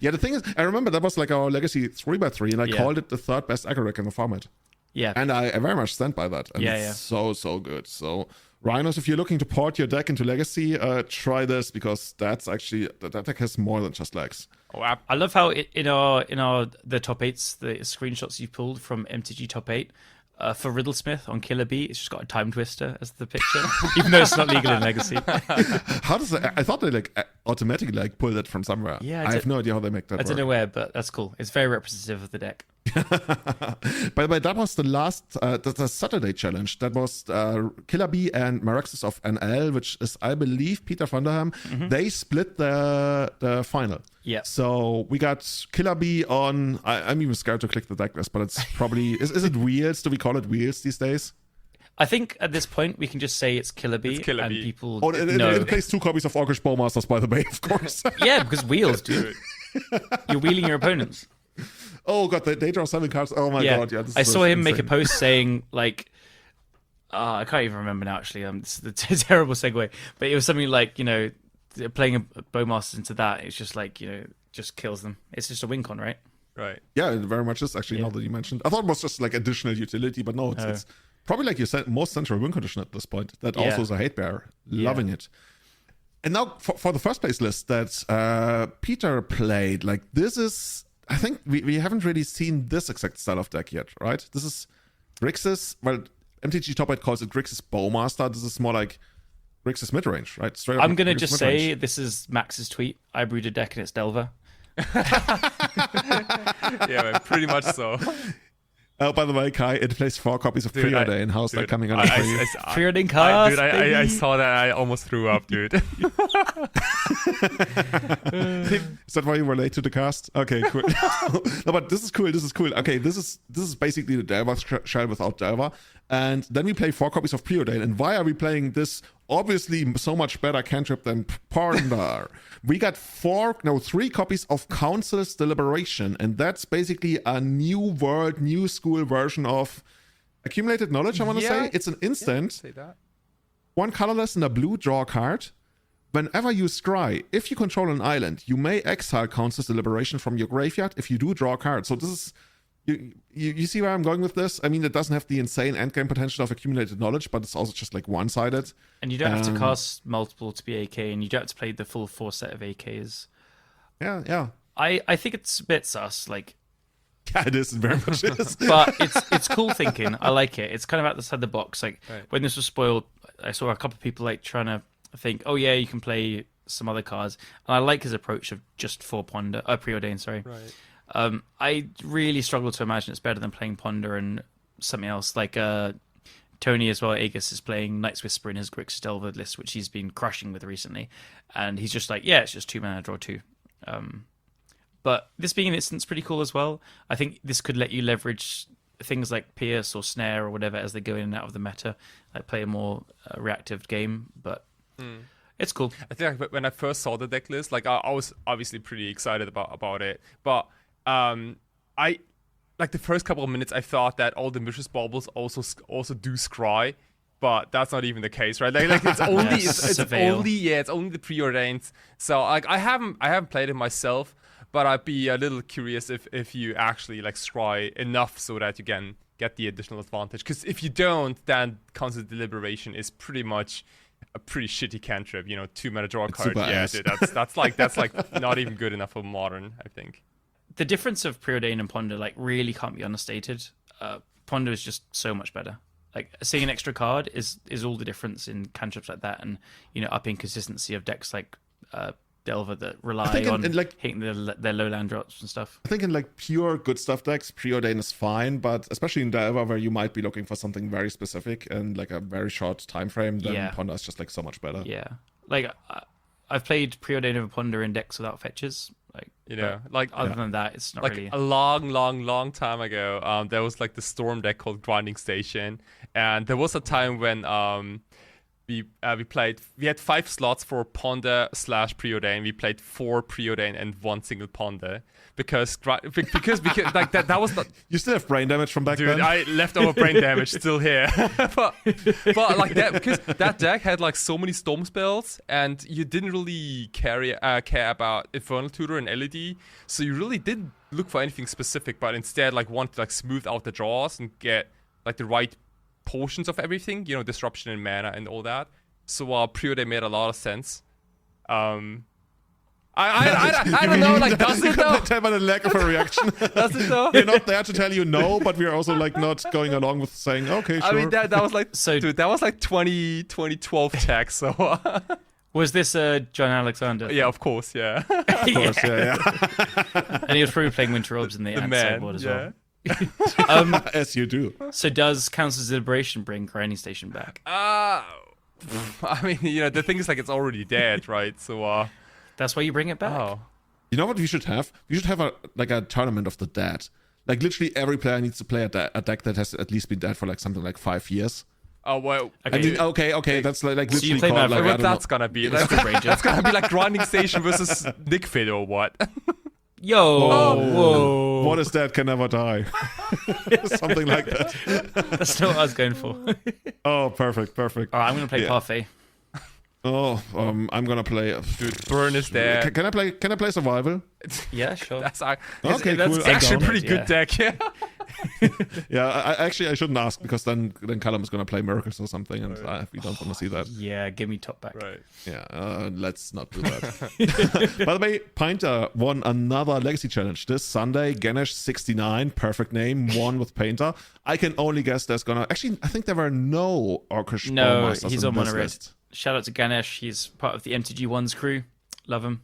Yeah, the thing is, I remember that was like our Legacy 3x3, and I called it the 3rd best aggro deck in the format. Yeah, and I very much stand by that. And it's so good. So Rhinos, if you're looking to port your deck into Legacy, try this because that's actually that deck has more than just legs. Oh, I love how in our the top 8s, the screenshots you pulled from MTG top 8. For Riddlesmith on Killer Bee, it's just got a time twister as the picture, even though it's not legal in Legacy. How does that? I thought they like automatically like pull that from somewhere. Yeah, I have no idea how they make that work. I don't know where, but that's cool. It's very representative of the deck. By the way, that was the last the Saturday challenge. That was Killer Bee and Maraxis of NL, which is, I believe, Peter van der Ham. Mm-hmm. They split the final. Yeah. So we got Killer Bee on. I'm even scared to click the deck list, but it's probably is it Wheels? Do we call it Wheels these days? I think at this point we can just say it's Killer Bee, and people know. It plays 2 copies of Orcish Bowmasters, by the way, of course. Yeah, because Wheels, dude. You're wheeling your opponents. Oh god, they draw 7 cards. Oh my god, yeah. I saw him make a post saying like, I can't even remember now. Actually, this is a terrible segue, but it was something like, playing a Bowmasters into that. It's just like, just kills them. It's just a win con, right? Right. Yeah, it very much is actually. Now that you mentioned, I thought it was just like additional utility, but no, it's probably like you said, most central win condition at this point. That also is a hate bear, loving it. And now for the first place list that Peter played, like this is. I think we haven't really seen this exact style of deck yet, right? This is Grixis. Well, MTG Top 8 calls it Grixis Bowmaster. This is more like Grixis midrange, right? Straight up. I'm going to just say this is Max's tweet. I brewed a deck and it's Delver. Yeah, pretty much so. Oh, by the way, Kai, it plays 4 copies of Preordain. How's that coming on for you? Preordain cards, dude, I saw that. I almost threw up, dude. Is that why you were late to the cast? Okay, cool. No, but this is cool. Okay, this is basically the Delver shell without Delver. And then we play 4 copies of Preordain. And why are we playing this obviously so much better cantrip than Ponder? We got 3 copies of Council's Deliberation. And that's basically a new world, new school version of Accumulated Knowledge, I want to say. It's an instant. Say that. 1 colorless and a blue, draw a card. Whenever you scry, if you control an island, you may exile Council's Deliberation from your graveyard. If you do, draw a card. So this is... You see where I'm going with this? I mean, it doesn't have the insane endgame potential of Accumulated Knowledge, but it's also just like one-sided. And you don't have to cast multiple to be AK, and you don't have to play the full 4 set of AKs. Yeah. I think it's a bit sus, like... Yeah, it is. It very much is. But it's cool thinking. I like it. It's kind of outside the box. Like, when this was spoiled, I saw a couple of people like trying to think, oh yeah, you can play some other cards. And I like his approach of just 4 Preordain, sorry. Right. I really struggle to imagine it's better than playing Ponder and something else. Like Tony as well, Aegis, is playing Night's Whisper in his Grixis Delver list, which he's been crushing with recently. And he's just like, it's just 2 mana, draw 2. But this being an instance pretty cool as well. I think this could let you leverage things like Pierce or Snare or whatever as they go in and out of the meta, like play a more reactive game. But it's cool. I think when I first saw the deck list, like I was obviously pretty excited about it. But I like the first couple of minutes, I thought that all the Vicious Baubles also do scry. But that's not even the case, right? Like it's only it's only the Preordained. So like I haven't played it myself. But I'd be a little curious if you actually like scry enough so that you can get the additional advantage. Because if you don't, then Council Deliberation is pretty much a pretty shitty cantrip. 2 mana draw card. Yeah, dude, that's like not even good enough for Modern, I think. the difference of Preordain and Ponder like really can't be understated. Ponder is just so much better. Like seeing an extra card is all the difference in cantrips like that, and upping consistency of decks like Delver that rely on hitting their low land drops and stuff. I think in like pure good stuff decks, Preordain is fine, but especially in Delver where you might be looking for something very specific and like a very short time frame, then Ponder is just like so much better. Yeah, like I've played Preordain over Ponder in decks without fetches. Like other than that, it's not like really a long time ago. There was like the Storm deck called Grinding Station, and there was a time when we had 5 slots for Ponder / Preordain. We played 4 Preordain and 1 single Ponder because like that was not. You still have brain damage from back then? Dude, I left over brain damage still here. but like that, because that deck had like so many storm spells, and you didn't really care about Infernal Tutor and LED, so you really didn't look for anything specific, but instead like wanted to like smooth out the draws and get like the right portions of everything, disruption and mana and all that. So Preordain made a lot of sense. I don't know, like, does it though? Tell by the lack of a reaction. Does it though? We're not there to tell you no, but we're also like not going along with saying okay, sure. I mean that was like dude, that was like 2012 tech. So was this John Alexander? Yeah, of course, yeah. Of course, yeah. And he was probably playing Winter Orbs in the sideboard as well. As you do. So does Council's Deliberation bring Grinding Station back? I mean, the thing is like it's already dead, right? So that's why you bring it back. Oh. You know what we should have? We should have a tournament of the dead. Like literally every player needs to play a deck that has at least been dead for like something like 5 years. Oh well. Okay. I mean, okay. That's like so literally you play called, like, what that's gonna be? That's gonna be like Grinding Station versus Nick Fit or what? Yo, whoa. What is dead can never die. Something like that. That's not what I was going for. Oh, perfect. All right, I'm going to play Parfait. Oh, I'm going to play... Dude, Burn is there. Can I play Survival? Yeah, sure. That's cool. actually a pretty good deck, yeah. Yeah, I shouldn't ask, because then Callum is going to play Miracles or something, and we don't want to see that. Yeah, give me top back. Right. Yeah, let's not do that. By the way, Painter won another Legacy Challenge this Sunday. Ganesh69, perfect name, won with Painter. I can only guess there's gonna... Actually, I think there were no Orcish Bowmasters he's in on this mono red. list. Shout out to Ganesh. He's part of the MTG Ones crew. Love him.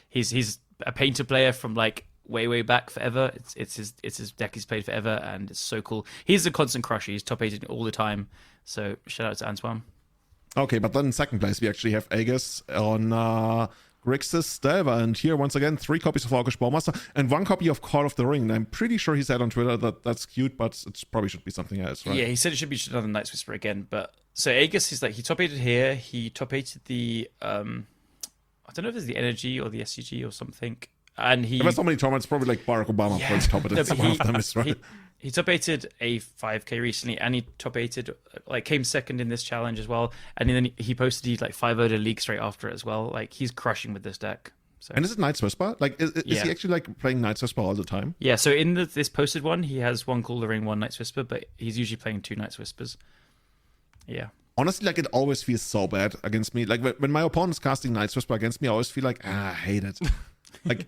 He's a Painter player from like way back forever. It's his deck he's played forever, and it's so cool. He's a constant crusher. He's top 8 all the time. So shout out to Antoine. Okay, but then in second place we actually have Aegis on Grixis Delver, and here once again 3 copies of Orcish Bowmaster and 1 copy of Call of the Ring. And I'm pretty sure he said on Twitter that that's cute, but it probably should be something else, right? Yeah, he said it should be another Night's Whisper again. But so Aegis, he's like, he top 8'd here. He top 8'd the I don't know if it's the NRG or the SCG or something. And he... There's so many tournaments, probably like Barack Obama for his top 8'd. One of them is right. He top 8'd a 5k recently, and he top 8'd, like, came second in this challenge as well. And then he posted he like 5-0'd a league straight after it as well. Like, he's crushing with this deck. So. And is it Night's Whisper? Like, is he actually like playing Night's Whisper all the time? Yeah, so in this posted one, he has 1 Call the Ring, 1 Night's Whisper, but he's usually playing 2 Night's Whispers. Yeah. Honestly, like, it always feels so bad against me. Like, when my opponent's casting Night's Whisper against me, I always feel like, I hate it. Like,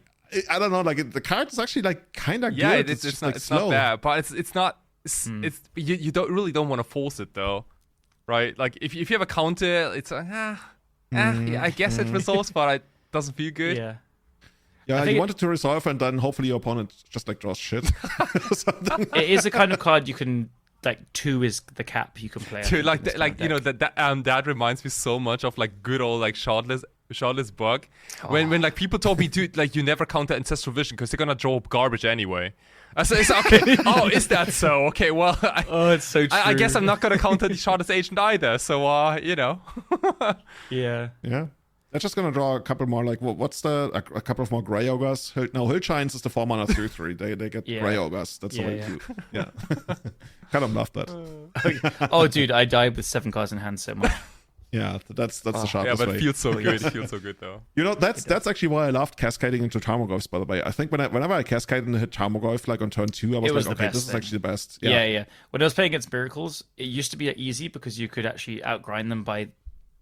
I don't know, like, the card is actually like kind of good. Yeah, it's not bad, but it's not. You don't want to force it though, right? Like if you have a counter, it's yeah, I guess it resolves, but it doesn't feel good. Yeah, you wanted to resolve, and then hopefully your opponent just like draws shit. It is the kind of card you can. Like 2 is the cap you can play. Dude, that reminds me so much of like good old like shardless bug. When like people told me, dude, like you never counter Ancestral Vision because they're gonna draw garbage anyway. I said, okay. Oh, is that so? Okay, well, it's so true. I guess I'm not gonna counter the Shardless Agent either. So Yeah. They're just gonna draw a couple more. Like, what's a couple of more Grey Ogres? Hillshines is the 4-mana 3/3. They get Grey Ogres. That's the way cute. Yeah. Kind of love that. Oh, dude, I died with 7 cards in hand so much. Yeah, that's the sharpest way. Yeah, but it feels so good. It feels so good though. That's actually why I loved cascading into Tarmogoyfs, by the way. I think whenever I cascaded and hit Tarmogoyf like on turn 2, I was like, okay, this is actually the best. Yeah. When I was playing against Miracles, it used to be easy because you could actually outgrind them by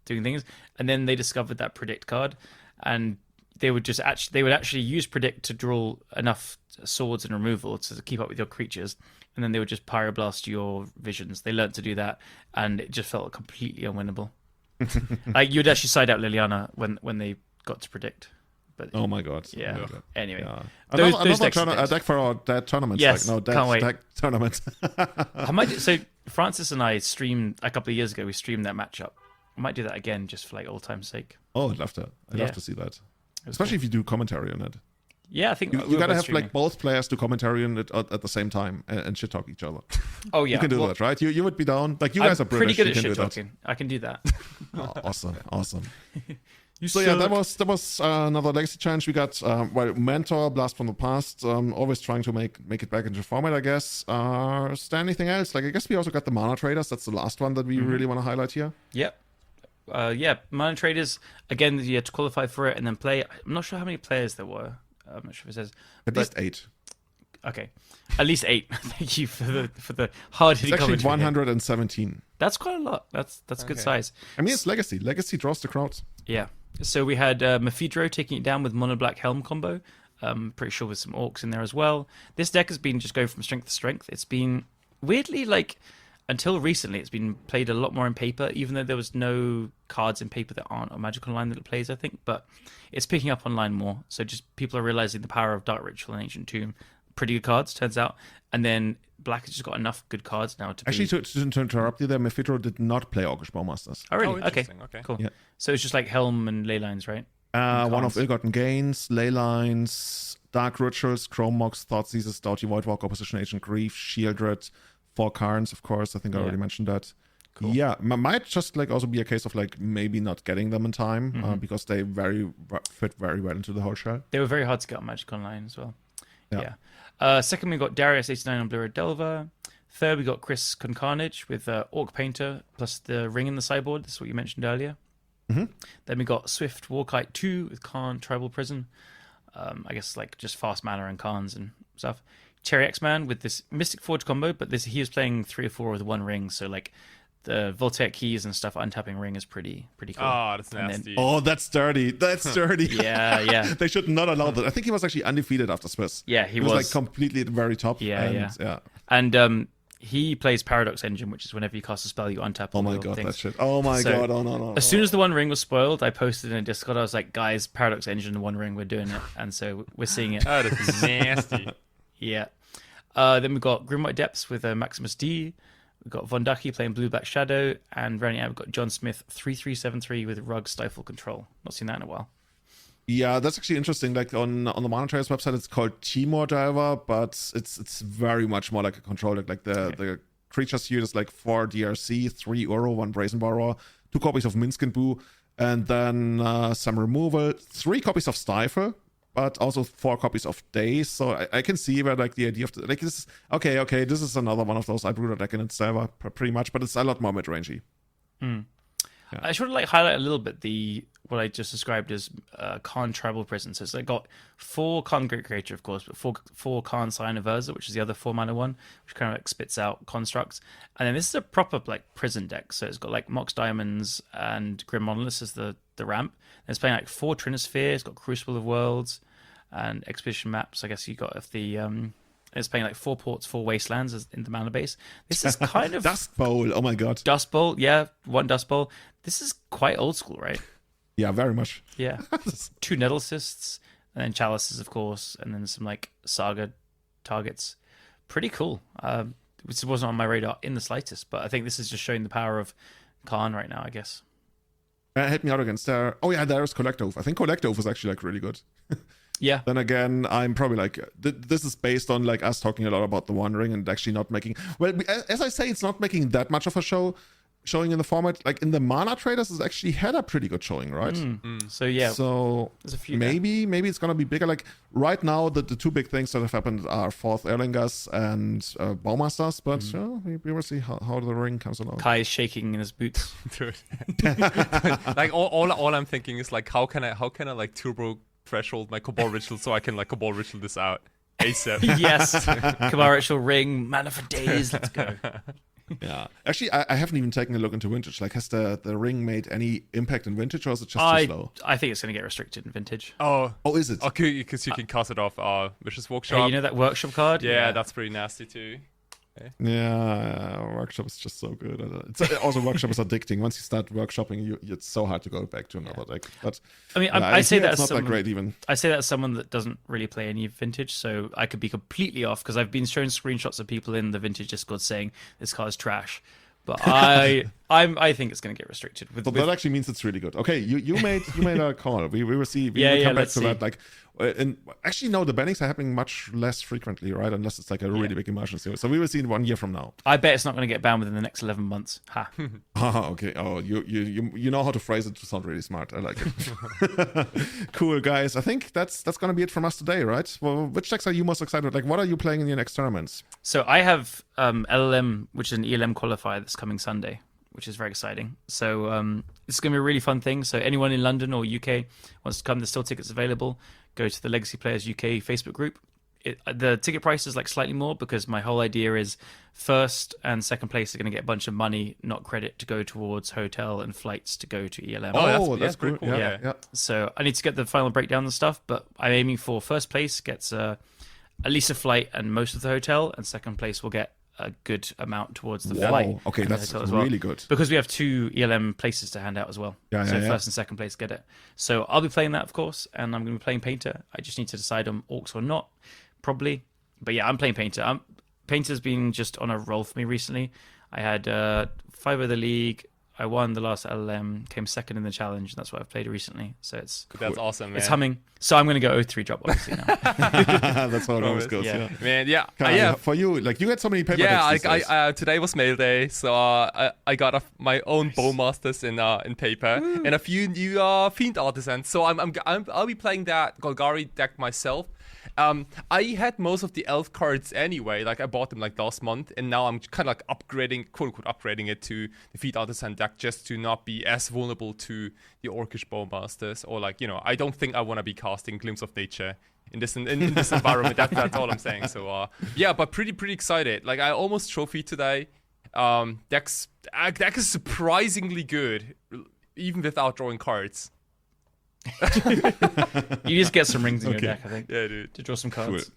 doing things, and then they discovered that predict card, and they would actually use predict to draw enough swords and removal to keep up with your creatures, and then they would just pyroblast your visions. They learned to do that, and it just felt completely unwinnable. Like you'd actually side out Liliana when they got to predict. But oh my god! Yeah. Oh my god. Anyway, Yeah. those Another deck for our dead tournaments. Yes, can't wait. Deck tournament. So Francis and I streamed a couple of years ago. We streamed that matchup. I might do that again just for like old time's sake. Oh, I'd love to. I'd love to see that, especially if you do commentary on it. Yeah, I think you gotta have like both players do commentary on it at the same time and shit talk each other. Oh yeah, you can do that, right? You would be down. Like you guys are British. Pretty good at you shit can do talking. I can do that. Oh, awesome. So yeah, that was another legacy challenge. We got Mentor, Blast from the Past, always trying to make it back into format, I guess. Is there anything else? Like I guess we also got the Mana Traders. That's the last one that we really want to highlight here. Yep. Mana Traders, again, you had to qualify for it and then play. I'm not sure how many players there were. I'm not sure if it says. At least 8. Okay. At least 8. Thank you for the hard-hitting commentary. It's actually 117. That's quite a lot. That's a good size. I mean, it's Legacy. Legacy draws the crowds. Yeah. So we had Mephiedro taking it down with Mono Black Helm combo. Pretty sure with some Orcs in there as well. This deck has been just going from strength to strength. It's been weirdly like... Until recently, it's been played a lot more in paper, even though there was no cards in paper that aren't on Magic Online that it plays, I think. But it's picking up online more. So just people are realizing the power of Dark Ritual and Ancient Tomb. Pretty good cards, turns out. And then Black has just got enough good cards now to Actually, to interrupt you there, Mephiedro did not play Orcish Bowmasters. Oh, really? Okay, cool. Yeah. So it's just like Helm and Ley Lines, right? One of Ill-Gotten Gains, Ley Lines, Dark Rituals, Chrome Mox, Thoughtseizes, Doughty Voidwalker, Opposition Agent, Grief, Shieldred, 4 Karns, of course. I think I already mentioned that. Cool. Yeah, might just like also be a case of like maybe not getting them in time because they fit very well into the whole shell. They were very hard to get on Magic Online as well. Yeah. Second, we got Darius 89 on Blue-Red Delver. Third, we got Chris Concarnage with Orc Painter plus the ring in the sideboard. This is what you mentioned earlier. Then we got Swift Warkite 2 with Karn Tribal Prison. I guess like just fast mana and Karns and stuff. Cherry X-Man with this Mystic Forge combo, but he was playing 3 or 4 with 1 ring, so like the Voltaic Keys and stuff, untapping ring is pretty cool. Oh, that's nasty. That's dirty. That's dirty. Yeah. They should not allow that. I think he was actually undefeated after Swiss. Yeah, he was like completely at the very top. Yeah. And he plays Paradox Engine, which is whenever you cast a spell, you untap. Oh my god, that shit. Oh my god. Oh no. As soon as the 1 ring was spoiled, I posted in a Discord. I was like, guys, Paradox Engine 1 ring, we're doing it, and so we're seeing it. Oh, that's nasty. Yeah. Then we've got Grimwhite Depths with Maximus D. We've got Von Ducky playing Blue Black Shadow. And rounding out, we've got John Smith 3373 with Rug Stifle Control. Not seen that in a while. Yeah, that's actually interesting. Like on the Mana Traders website, it's called Timor Driver, but it's very much more like a control deck. Like the creatures here is like 4 DRC, 3 Uro, 1 Brazen Borrower, 2 copies of Minsc and Boo, and then some removal, 3 copies of Stifle, but also 4 copies of Daze. So I can see where like the idea of like this is okay. This is another one of those I brewed a deck in itself, pretty much, but it's a lot more mid-rangey. Yeah. I should like highlight a little bit what I just described as Karn Tribal Prison. So it's like got 4 Karn Great Creator, of course, but 4 Karn Sign of Urza, which is the other 4 mana one, which kind of like spits out constructs. And then this is a proper like prison deck. So it's got like Mox Diamonds and Grim Monoliths as the ramp. And it's playing like 4 Trinosphere. It's got Crucible of Worlds and Expedition Maps. I guess you got it's playing like 4 ports, 4 wastelands in the mana base. This is kind of Dust Bowl. Oh my god. Dust Bowl, yeah, 1 Dust Bowl. This is quite old school, right? Yeah, very much. Yeah. 2 Nettle Cysts, and then Chalices, of course, and then some like Saga targets. Pretty cool. Which wasn't on my radar in the slightest, but I think this is just showing the power of Karn right now, I guess. Help me out against there. Oh yeah, there's Collect Oath. I think Collect Oath is actually like really good. Yeah. Then again, I'm probably like this is based on like us talking a lot about the One Ring and actually not making as I say, it's not making that much of a showing in the format. Like in the Mana Traders, it's actually had a pretty good showing, right? So yeah. So there's a few maybe it's gonna be bigger. Like right now, the 2 big things that have happened are 4th Erlingers and Bowmasters, but we will see how the ring comes along. Kai is shaking in his boots. Dude. Like all I'm thinking is like how can I like turbo threshold my Cabal Ritual so I can like Cabal Ritual this out ASAP. Yes. Cabal Ritual ring, mana for days, let's go. Yeah. Actually, I haven't even taken a look into vintage. Like, has the ring made any impact in vintage, or is it just too slow? I think it's going to get restricted in vintage. Oh, is it? Okay, because you can cast it off Vicious Workshop. Hey, you know that workshop card? Yeah, that's pretty nasty too. Yeah, workshop is just so good. It's also, workshop is addicting. Once you start workshopping, it's so hard to go back to another deck. But I mean, I say that it's as not someone, that great even. I say that as someone that doesn't really play any vintage, so I could be completely off because I've been shown screenshots of people in the vintage Discord saying this card is trash. But I think it's going to get restricted. That actually means it's really good. Okay, you made a call. We will see. We Yeah, will come back let's to see. that. Like, and actually, no, the bannings are happening much less frequently, right? Unless it's like a really big immersion series. So we will see in 1 year from now. I bet it's not going to get banned within the next 11 months. Ha. Okay. Oh, you know how to phrase it to sound really smart. I like it. Cool, guys. I think that's gonna be it from us today, right? Well, which decks are you most excited about? Like, what are you playing in your next tournaments? So I have LLM, which is an ELM qualifier that's coming Sunday, which is very exciting. So it's going to be a really fun thing. So anyone in London or UK wants to come, there's still tickets available. Go to the Legacy Players UK Facebook group. The ticket price is like slightly more because my whole idea is first and second place are going to get a bunch of money, not credit, to go towards hotel and flights to go to ELM. That's pretty cool. cool. Yeah. So I need to get the final breakdown and stuff, but I'm aiming for first place gets at least a flight and most of the hotel, and second place will get a good amount towards the flight. Okay, and the that's hotel as well. really good. Because we have 2 ELM places to hand out as well. Yeah, so yeah. first and second place get it. So I'll be playing that, of course, and I'm going to be playing Painter. I just need to decide on Orcs or not, probably. But yeah, I'm playing Painter. Painter's been just on a roll for me recently. I had 5 of the league. I won the last LLM, came second in the challenge. That's what I've played recently. So that's awesome, man. It's humming. So I'm going to go 0-3 drop, obviously, now. That's how it always goes. Yeah. Yeah. Man, yeah. Kyle, for you, like, you had so many paper decks these days. Today was mail day, so I got my own Bowmasters in paper and a few new Fiend Artisans. So I'll be playing that Golgari deck myself. I had most of the elf cards anyway. Like, I bought them like last month, and now I'm kind of like upgrading, quote unquote, upgrading it to the Fiend Artisan deck just to not be as vulnerable to the Orcish Bowmasters, or like, I don't think I want to be casting Glimpse of Nature in this environment. That's all I'm saying. So yeah, but pretty excited. Like, I almost trophy today. Deck is surprisingly good, even without drawing cards. You just get some rings in your deck, I think. Yeah, dude. To draw some cards. Cool.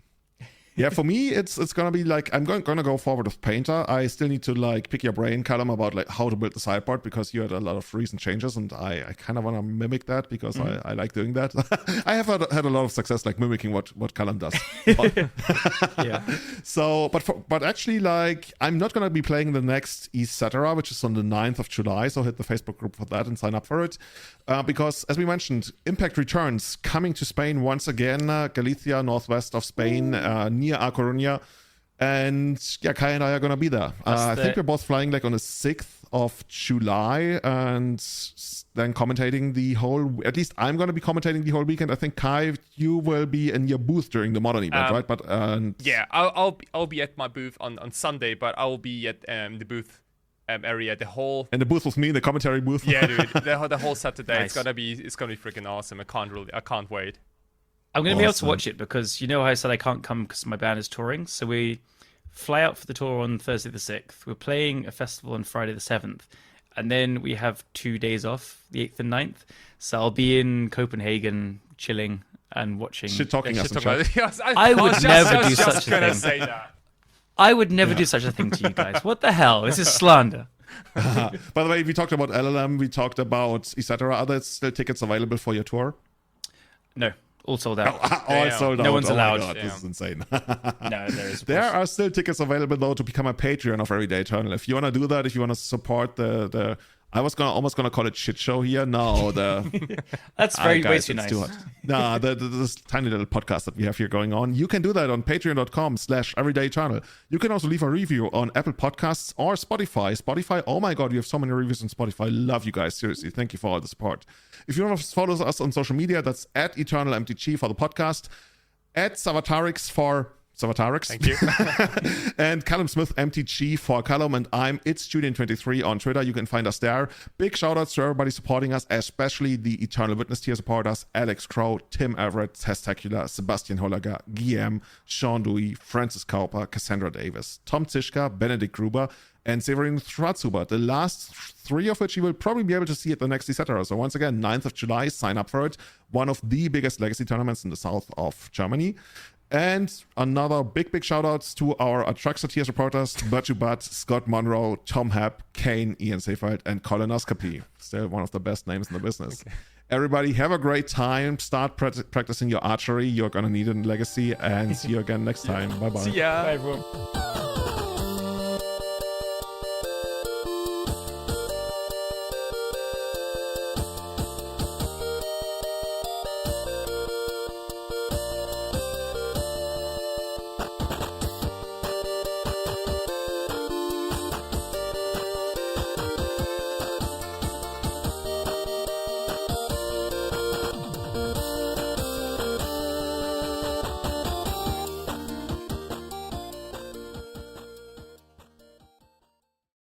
Yeah, for me, it's gonna be like, I'm gonna go forward with Painter. I still need to like pick your brain, Callum, about like how to build the sideboard, because you had a lot of recent changes, and I kind of want to mimic that because I like doing that. I have had a lot of success like mimicking what Callum does. Yeah. So, but actually, like, I'm not gonna be playing the next Etc., which is on the 9th of July. So hit the Facebook group for that and sign up for it, because as we mentioned, Impact returns, coming to Spain once again. Galicia, northwest of Spain, near A Coruña, and yeah, Kai and I are gonna be there. I think we're both flying like on the 6th of July, and then commentating the whole. At least I'm gonna be commentating the whole weekend. I think Kai, you will be in your booth during the modern event, right? But yeah, I'll be at my booth on Sunday, but I will be at the booth area the whole. And the booth with me, the commentary booth. Yeah, dude, the whole Saturday. Nice. It's gonna be freaking awesome. I can't wait. I'm going to be able to watch it because you know how I said I can't come because my band is touring. So we fly out for the tour on Thursday the 6th. We're playing a festival on Friday the 7th. And then we have 2 days off, the 8th and 9th. So I'll be in Copenhagen chilling and watching. Shit talking us. I would never do such a thing. Say that. I would never do such a thing to you guys. What the hell? This is slander. By the way, we talked about LLM, we talked about etc. Are there still tickets available for your tour? No. All sold out. All sold out. No one's allowed. My God, this is insane. No, there is. There are still tickets available though to become a Patreon of Everyday Eternal. If you want to do that, if you want to support the I was almost gonna call it shit show here. No, that's way too nice. Too hot. Nah, this tiny little podcast that we have here going on. You can do that on patreon.com/everydayeternal. You can also leave a review on Apple Podcasts or Spotify. Oh my God, we have so many reviews on Spotify. Love you guys. Seriously, thank you for all the support. If you want to follow us on social media, that's @EternalMTG for the podcast, @Savatarix for Savatarix. Thank you. And Callum Smith, MTG for Callum, and I'm It's Julian23 on Twitter. You can find us there. Big shout outs to everybody supporting us, especially the Eternal Witness tier supporters: Alex Crow, Tim Everett, Testacular, Sebastian Hollager, Guillaume, Sean Dewey, Francis Cowper, Cassandra Davis, Tom Zischka, Benedict Gruber, and Severin Schwarzhuber. The last three of which you will probably be able to see at the next Etc. So once again, 9th of July, sign up for it. One of the biggest Legacy tournaments in the south of Germany. And another big shout outs to our Atraxa tier supporters: Batu Butt, Scott Monroe, Tom Happ, Kane, Ian Seyfried, and Colonoscopy. Still one of the best names in the business. Okay. Everybody have a great time. Start practicing your archery. You're gonna need it in Legacy, and see you again next time. Bye bye. See ya. Bye everyone.